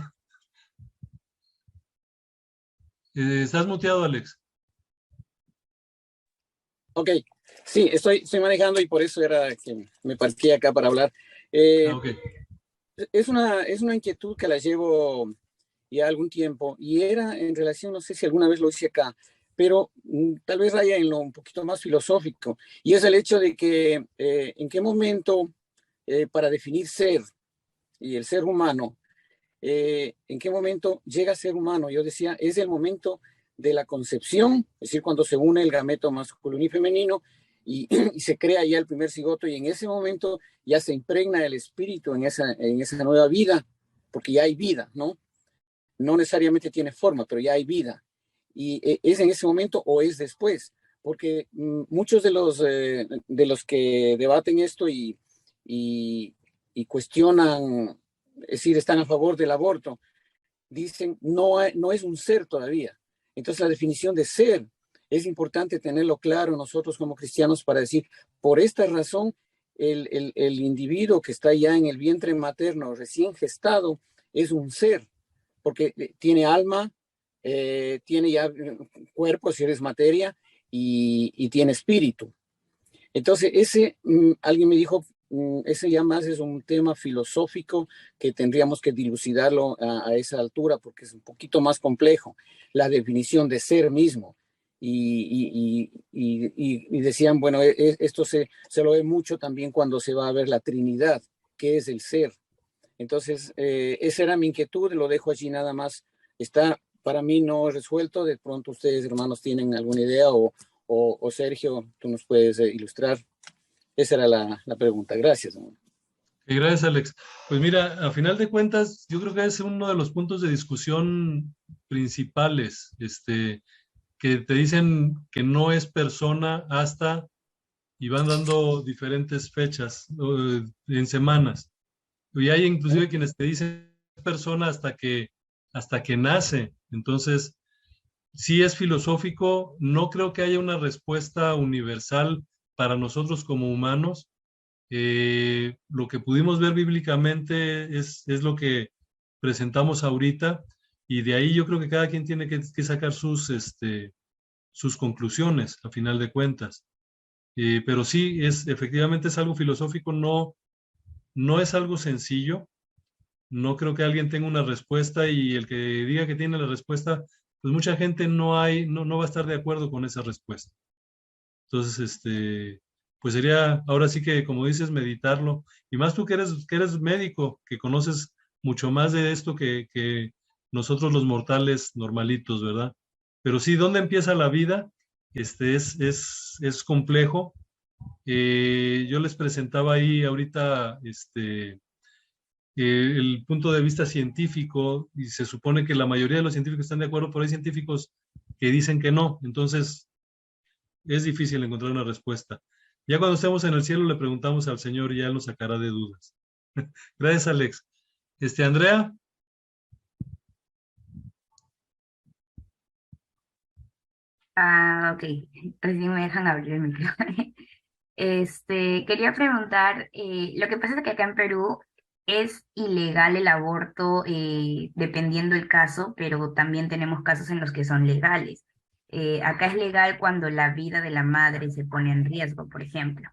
¿Estás muteado, Alex? Ok, sí, estoy manejando y por eso era que me parqué acá para hablar. Okay. Es una inquietud que la llevo ya algún tiempo y era en relación, no sé si alguna vez lo hice acá, pero tal vez raya en lo un poquito más filosófico, y es el hecho de que en qué momento, para definir ser y el ser humano, en qué momento llega a ser humano. Yo decía, es el momento de la concepción, es decir, cuando se une el gameto masculino y femenino y se crea ya el primer cigoto, y en ese momento ya se impregna el espíritu en esa nueva vida, porque ya hay vida, ¿no? No necesariamente tiene forma, pero ya hay vida. Y es en ese momento o es después, porque muchos de los que debaten esto y cuestionan, es decir, están a favor del aborto, dicen no es un ser todavía. Entonces la definición de ser es importante tenerlo claro nosotros como cristianos para decir, por esta razón, el individuo que está ya en el vientre materno recién gestado es un ser, porque tiene alma, tiene ya cuerpo si eres materia y tiene espíritu. Entonces alguien me dijo, ese ya más es un tema filosófico que tendríamos que dilucidarlo a esa altura porque es un poquito más complejo, la definición de ser mismo. Y decían, bueno, esto se lo ve mucho también cuando se va a ver la Trinidad, que es el ser. Entonces, esa era mi inquietud, lo dejo allí nada más. Está para mí no resuelto, de pronto ustedes, hermanos, tienen alguna idea o Sergio, tú nos puedes ilustrar. Esa era la pregunta. Gracias. Gracias, Alex. Pues mira, a final de cuentas, yo creo que es uno de los puntos de discusión principales. que te dicen que no es persona hasta, y van dando diferentes fechas en semanas. Y hay inclusive quienes te dicen persona hasta que nace. Entonces, sí es filosófico, no creo que haya una respuesta universal para nosotros como humanos. Lo que pudimos ver bíblicamente es lo que presentamos ahorita, y de ahí yo creo que cada quien tiene que sacar sus conclusiones, a final de cuentas. Pero sí, efectivamente es algo filosófico, no es algo sencillo. No creo que alguien tenga una respuesta, y el que diga que tiene la respuesta, pues mucha gente no va a estar de acuerdo con esa respuesta. Entonces, pues sería, ahora sí que, como dices, meditarlo. Y más tú que eres médico, que conoces mucho más de esto que nosotros los mortales normalitos, ¿verdad? Pero sí, ¿dónde empieza la vida? Es complejo. Yo les presentaba ahí ahorita, el punto de vista científico, y se supone que la mayoría de los científicos están de acuerdo, pero hay científicos que dicen que no. Entonces, es difícil encontrar una respuesta. Ya cuando estemos en el cielo le preguntamos al Señor y ya Él nos sacará de dudas. Gracias, Alex. Andrea. Ok, recién me dejan abrir el micrófono. Quería preguntar, lo que pasa es que acá en Perú es ilegal el aborto dependiendo el caso, pero también tenemos casos en los que son legales. Acá es legal cuando la vida de la madre se pone en riesgo, por ejemplo.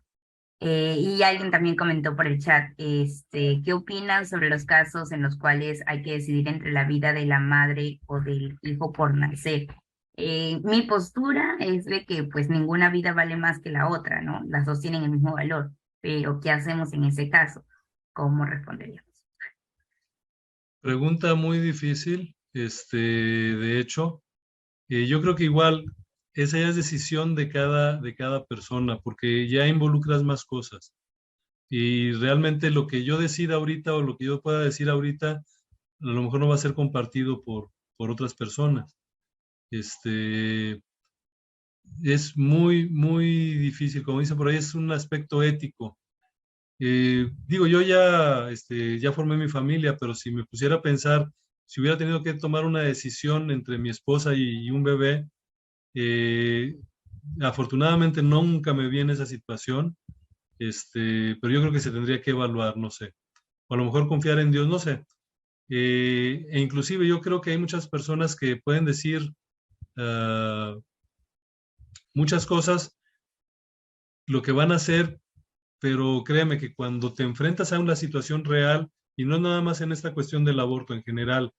Y alguien también comentó por el chat, ¿qué opinan sobre los casos en los cuales hay que decidir entre la vida de la madre o del hijo por nacer? Mi postura es de que pues ninguna vida vale más que la otra, ¿no? Las dos tienen el mismo valor, pero ¿qué hacemos en ese caso? ¿Cómo responderíamos? Pregunta muy difícil. De hecho, yo creo que igual esa ya es decisión de cada persona, porque ya involucras más cosas. Y realmente lo que yo decida ahorita o lo que yo pueda decir ahorita, a lo mejor no va a ser compartido por otras personas. Es muy, muy difícil. Como dicen por ahí, es un aspecto ético. Digo, yo ya formé mi familia, pero si me pusiera a pensar, si hubiera tenido que tomar una decisión entre mi esposa y un bebé, afortunadamente nunca me vi en esa situación, pero yo creo que se tendría que evaluar, no sé, o a lo mejor confiar en Dios, no sé. E inclusive yo creo que hay muchas personas que pueden decir muchas cosas, lo que van a hacer, pero créeme que cuando te enfrentas a una situación real, y no nada más en esta cuestión del aborto en general,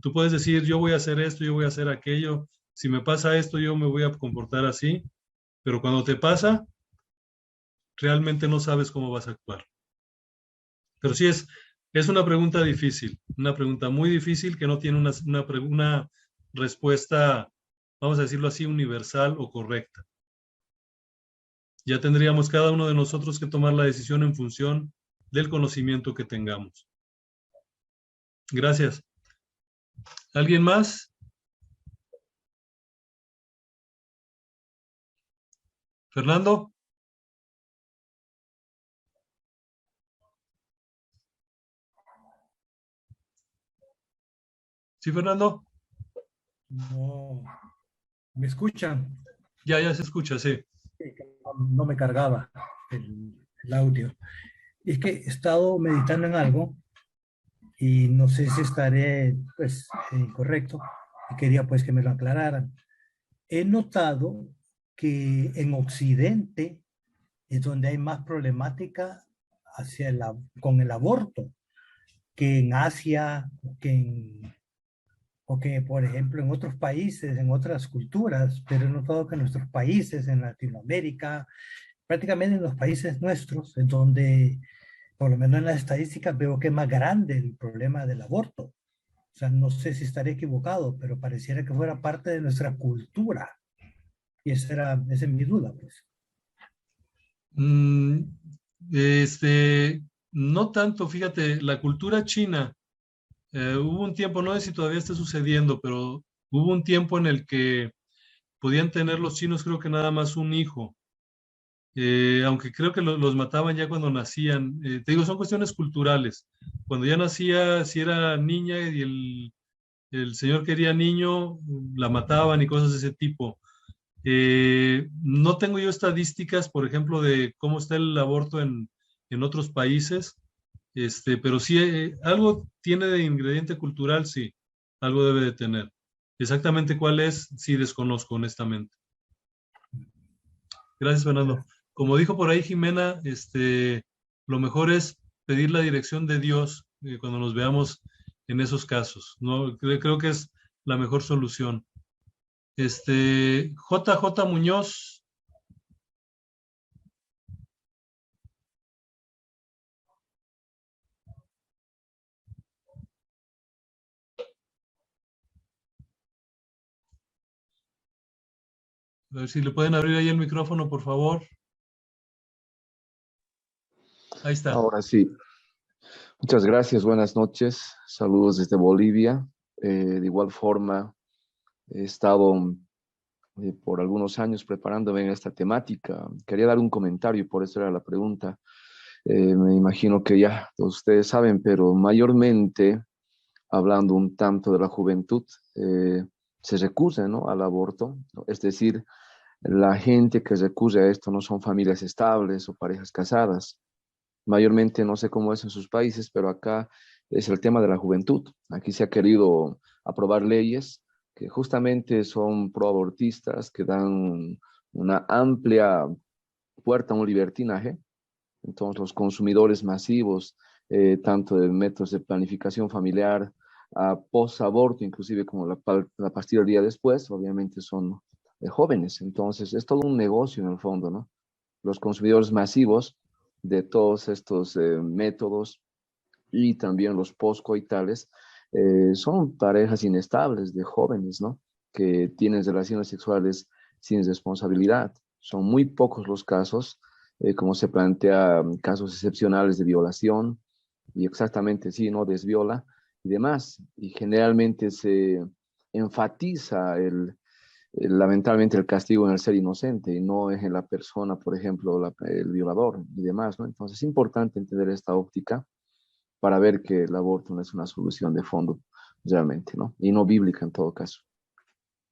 tú puedes decir, yo voy a hacer esto, yo voy a hacer aquello, si me pasa esto, yo me voy a comportar así, pero cuando te pasa, realmente no sabes cómo vas a actuar. Pero sí es una pregunta difícil, una pregunta muy difícil que no tiene una respuesta, vamos a decirlo así, universal o correcta. Ya tendríamos cada uno de nosotros que tomar la decisión en función del conocimiento que tengamos. Gracias. ¿Alguien más? ¿Fernando? ¿Sí, Fernando? No, ¿me escuchan? Ya se escucha, sí. No me cargaba el audio. Es que he estado meditando en algo y no sé si estaré pues incorrecto y quería pues que me lo aclararan. He notado que en Occidente es donde hay más problemática con el aborto que en Asia, o que, por ejemplo, en otros países, en otras culturas, pero he notado que en nuestros países, en Latinoamérica, prácticamente en los países nuestros, en donde, por lo menos en las estadísticas, veo que es más grande el problema del aborto. O sea, no sé si estaré equivocado, pero pareciera que fuera parte de nuestra cultura. Y esa es mi duda, pues. No tanto, fíjate, la cultura china, hubo un tiempo, no sé si todavía está sucediendo, pero hubo un tiempo en el que podían tener los chinos creo que nada más un hijo. Aunque creo que los mataban ya cuando nacían. Te digo, son cuestiones culturales. Cuando ya nacía, si era niña y el señor quería niño, la mataban y cosas de ese tipo. No tengo yo estadísticas, por ejemplo, de cómo está el aborto en otros países, pero sí, algo tiene de ingrediente cultural, sí, algo debe de tener. Exactamente cuál es, sí desconozco, honestamente. Gracias, Fernando. Como dijo por ahí Jimena, lo mejor es pedir la dirección de Dios cuando nos veamos en esos casos, ¿no? Creo que es la mejor solución. JJ Muñoz. A ver si le pueden abrir ahí el micrófono, por favor. Ahí está. Ahora sí. Muchas gracias, buenas noches. Saludos desde Bolivia. De igual forma, he estado por algunos años preparándome en esta temática. Quería dar un comentario y por eso era la pregunta. Me imagino que ya todos ustedes saben, pero mayormente, hablando un tanto de la juventud, se recusa, ¿no?, al aborto. Es decir, la gente que recurre a esto no son familias estables o parejas casadas. Mayormente, no sé cómo es en sus países, pero acá es el tema de la juventud. Aquí se ha querido aprobar leyes que justamente son proabortistas, que dan una amplia puerta a un libertinaje. Entonces, los consumidores masivos, tanto de métodos de planificación familiar a post-aborto, inclusive como la pastilla el día después, obviamente son jóvenes. Entonces, es todo un negocio en el fondo, ¿no? Los consumidores masivos de todos estos métodos y también los postcoitales son parejas inestables de jóvenes, ¿no?, que tienen relaciones sexuales sin responsabilidad. Son muy pocos los casos, como se plantea, casos excepcionales de violación, y exactamente sí, ¿no?, desviola y demás. Y generalmente se enfatiza lamentablemente el castigo en el ser inocente y no es en la persona, por ejemplo, el violador y demás, ¿no? Entonces es importante entender esta óptica para ver que el aborto no es una solución de fondo realmente, ¿no? Y no bíblica en todo caso.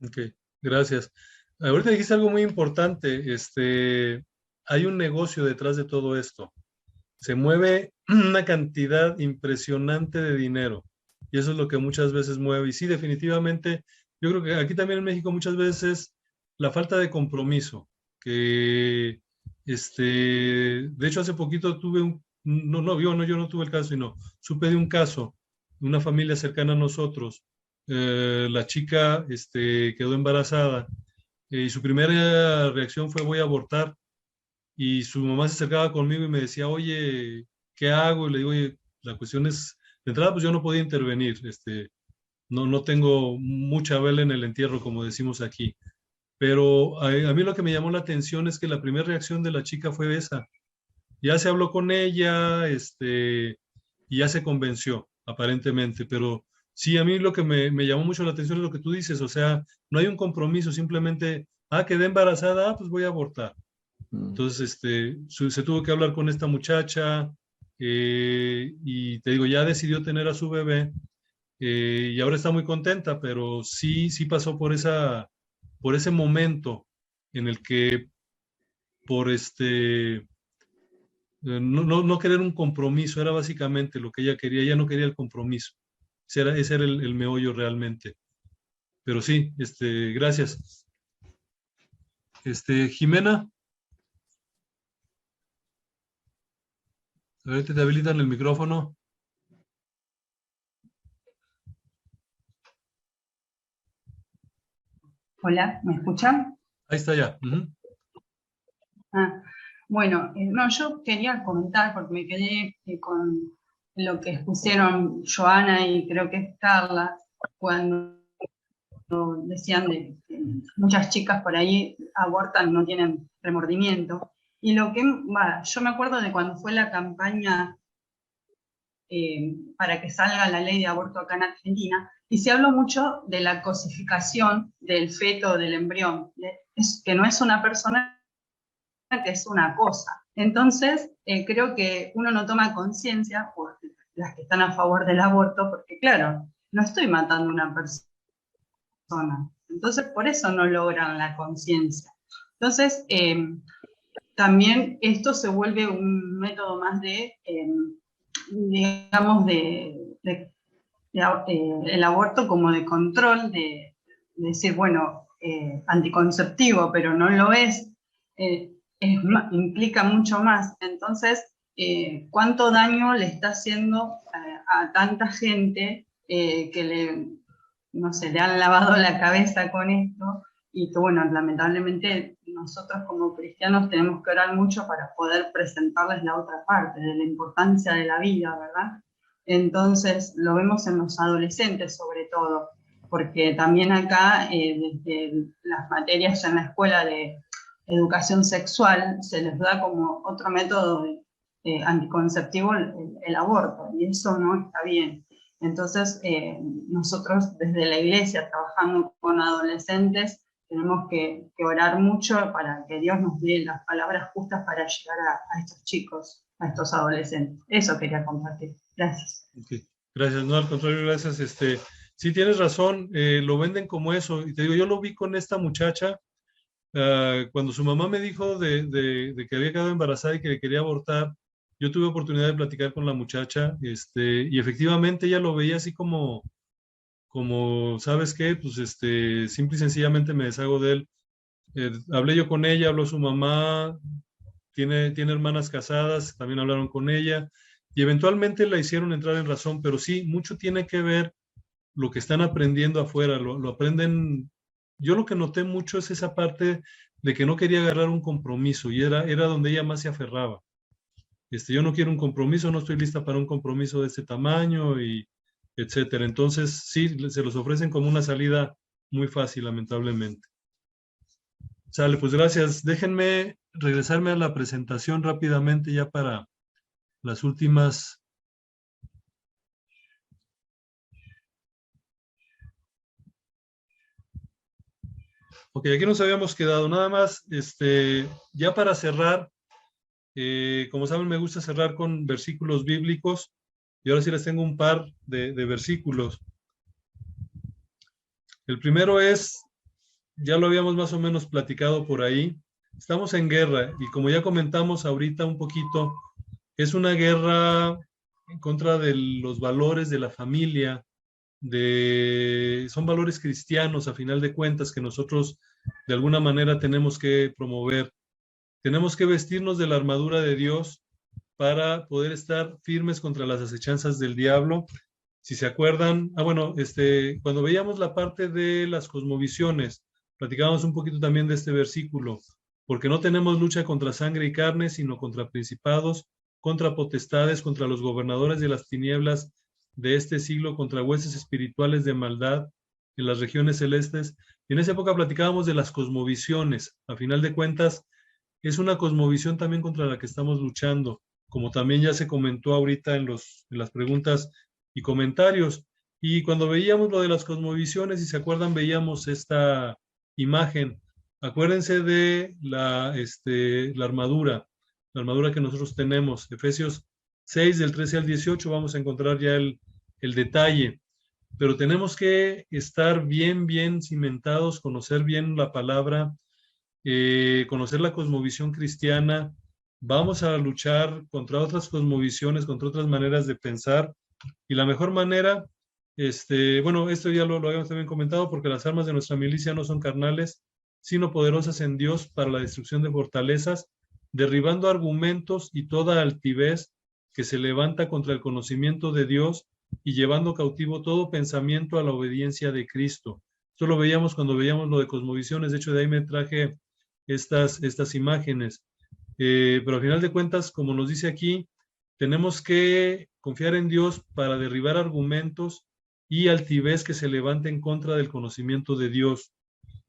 Ok, gracias. Ahorita dijiste algo muy importante. Hay un negocio detrás de todo esto. Se mueve una cantidad impresionante de dinero y eso es lo que muchas veces mueve. Y sí, definitivamente, yo creo que aquí también en México muchas veces la falta de compromiso, que de hecho hace poquito tuve yo no tuve el caso, sino supe de un caso de una familia cercana a nosotros. La chica quedó embarazada y su primera reacción fue voy a abortar. Y su mamá se acercaba conmigo y me decía, oye, ¿qué hago? Y le digo, oye, la cuestión es, de entrada, pues yo no podía intervenir, no tengo mucha vela en el entierro, como decimos aquí. Pero a mí lo que me llamó la atención es que la primera reacción de la chica fue esa. Ya se habló con ella, y ya se convenció, aparentemente. Pero sí, a mí lo que me llamó mucho la atención es lo que tú dices, o sea, no hay un compromiso, simplemente, quedé embarazada, pues voy a abortar. Entonces, se tuvo que hablar con esta muchacha y te digo, ya decidió tener a su bebé y ahora está muy contenta, pero sí pasó por ese momento en el que por no querer un compromiso, era básicamente lo que ella no quería el compromiso. Ese era el meollo realmente. Pero sí, gracias. Jimena. A ver, te habilitan el micrófono. Hola, ¿me escuchan? Ahí está ya. Bueno, no, yo quería comentar porque me quedé con lo que expusieron Joana y creo que es Carla, cuando decían de que muchas chicas por ahí abortan, no tienen remordimiento. Y yo me acuerdo de cuando fue la campaña para que salga la ley de aborto acá en Argentina, y se habló mucho de la cosificación del feto, del embrión, que no es una persona, que es una cosa. Entonces, creo que uno no toma conciencia, por las que están a favor del aborto, porque claro, no estoy matando a una persona. Entonces, por eso no logran la conciencia. Entonces, también esto se vuelve un método más de, digamos, el aborto como de control, de decir, bueno, anticonceptivo, pero no lo es, implica mucho más. Entonces, ¿cuánto daño le está haciendo a tanta gente que no sé, le han lavado la cabeza con esto? Y que, bueno, lamentablemente nosotros como cristianos tenemos que orar mucho para poder presentarles la otra parte, de la importancia de la vida, ¿verdad? Entonces, lo vemos en los adolescentes sobre todo, porque también acá, desde las materias en la escuela de educación sexual, se les da como otro método anticonceptivo el aborto, y eso no está bien. Entonces, nosotros desde la iglesia, trabajando con adolescentes, tenemos que orar mucho para que Dios nos dé las palabras justas para llegar a estos chicos, a estos adolescentes. Eso quería compartir. Gracias. Okay. Gracias, no, al contrario, gracias. Sí, tienes razón, lo venden como eso. Y te digo, yo lo vi con esta muchacha, cuando su mamá me dijo de que había quedado embarazada y que quería abortar. Yo tuve oportunidad de platicar con la muchacha, y efectivamente ella lo veía así como, ¿sabes qué? Pues simple y sencillamente me deshago de él. Hablé yo con ella, habló su mamá, tiene hermanas casadas, también hablaron con ella, y eventualmente la hicieron entrar en razón, pero sí, mucho tiene que ver lo que están aprendiendo afuera, lo aprenden. Yo lo que noté mucho es esa parte de que no quería agarrar un compromiso, y era donde ella más se aferraba. Yo no quiero un compromiso, no estoy lista para un compromiso de este tamaño, y etcétera. Entonces, sí, se los ofrecen como una salida muy fácil, lamentablemente. Sale, pues gracias. Déjenme regresarme a la presentación rápidamente ya para las últimas. Ok, aquí nos habíamos quedado. Nada más, ya para cerrar, como saben, me gusta cerrar con versículos bíblicos, y ahora sí les tengo un par de versículos. El primero es, ya lo habíamos más o menos platicado por ahí, estamos en guerra, y como ya comentamos ahorita un poquito, es una guerra en contra de los valores de la familia, son valores cristianos a final de cuentas que nosotros de alguna manera tenemos que promover. Tenemos que vestirnos de la armadura de Dios para poder estar firmes contra las acechanzas del diablo. Si se acuerdan, cuando veíamos la parte de las cosmovisiones, platicábamos un poquito también de este versículo, porque no tenemos lucha contra sangre y carne, sino contra principados, contra potestades, contra los gobernadores de las tinieblas de este siglo, contra huestes espirituales de maldad en las regiones celestes. Y en esa época platicábamos de las cosmovisiones. A final de cuentas, es una cosmovisión también contra la que estamos luchando, como también ya se comentó ahorita en las preguntas y comentarios. Y cuando veíamos lo de las cosmovisiones, si se acuerdan, veíamos esta imagen. Acuérdense de la armadura que nosotros tenemos. Efesios 6, del 13 al 18, vamos a encontrar ya el detalle. Pero tenemos que estar bien cimentados, conocer bien la palabra, conocer la cosmovisión cristiana. Vamos a luchar contra otras cosmovisiones, contra otras maneras de pensar, y la mejor manera, esto ya lo habíamos también comentado, porque las armas de nuestra milicia no son carnales, sino poderosas en Dios para la destrucción de fortalezas, derribando argumentos y toda altivez que se levanta contra el conocimiento de Dios, y llevando cautivo todo pensamiento a la obediencia de Cristo. Esto lo veíamos cuando veíamos lo de cosmovisiones. De hecho, de ahí me traje estas imágenes. Pero al final de cuentas, como nos dice aquí, tenemos que confiar en Dios para derribar argumentos y altivez que se levante en contra del conocimiento de Dios.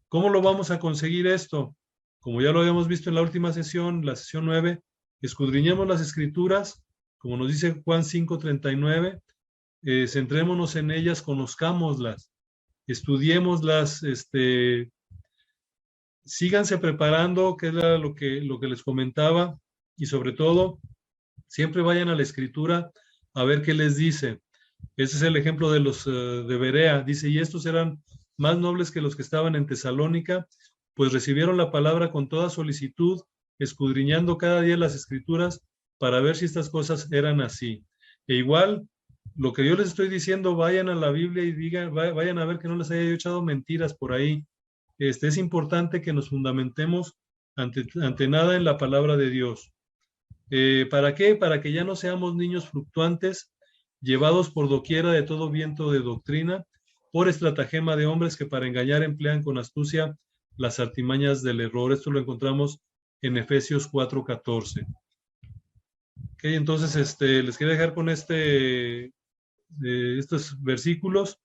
¿Cómo lo vamos a conseguir esto? Como ya lo habíamos visto en la última sesión, la sesión 9, escudriñemos las Escrituras, como nos dice Juan 5:39, centrémonos en ellas, conozcámoslas, estudiémoslas, síganse preparando, que era lo que les comentaba, y sobre todo, siempre vayan a la Escritura a ver qué les dice. Ese es el ejemplo de los de Berea. Dice, y estos eran más nobles que los que estaban en Tesalónica, pues recibieron la palabra con toda solicitud, escudriñando cada día las Escrituras para ver si estas cosas eran así. E igual, lo que yo les estoy diciendo, vayan a la Biblia y digan, vayan a ver que no les haya yo echado mentiras por ahí. Es importante que nos fundamentemos ante nada en la palabra de Dios. ¿Para qué? Para que ya no seamos niños fluctuantes, llevados por doquiera de todo viento de doctrina, por estratagema de hombres que para engañar emplean con astucia las artimañas del error. Esto lo encontramos en Efesios 4:14. Ok, entonces les quería dejar con estos versículos,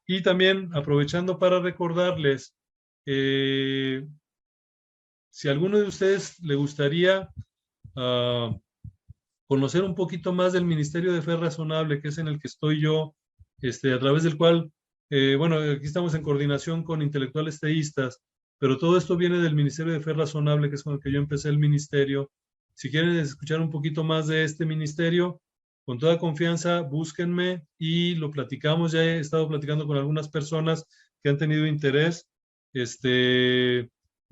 y también aprovechando para recordarles, si a alguno de ustedes le gustaría conocer un poquito más del Ministerio de Fe Razonable, que es en el que estoy yo, a través del cual, bueno, aquí estamos en coordinación con intelectuales teístas, pero todo esto viene del Ministerio de Fe Razonable, que es con el que yo empecé el ministerio. Si quieren escuchar un poquito más de este ministerio, con toda confianza, búsquenme y lo platicamos. Ya he estado platicando con algunas personas que han tenido interés,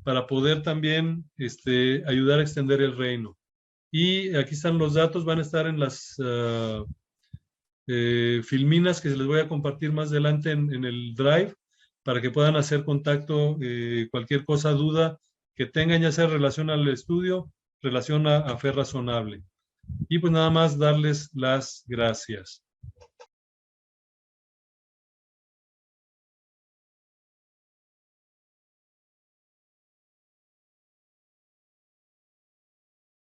para poder también ayudar a extender el reino. Y aquí están los datos, van a estar en las filminas que se les voy a compartir más adelante en el Drive, para que puedan hacer contacto, cualquier cosa, duda que tengan, ya sea en relación al estudio, relación a Fe Razonable. Y pues nada más darles las gracias.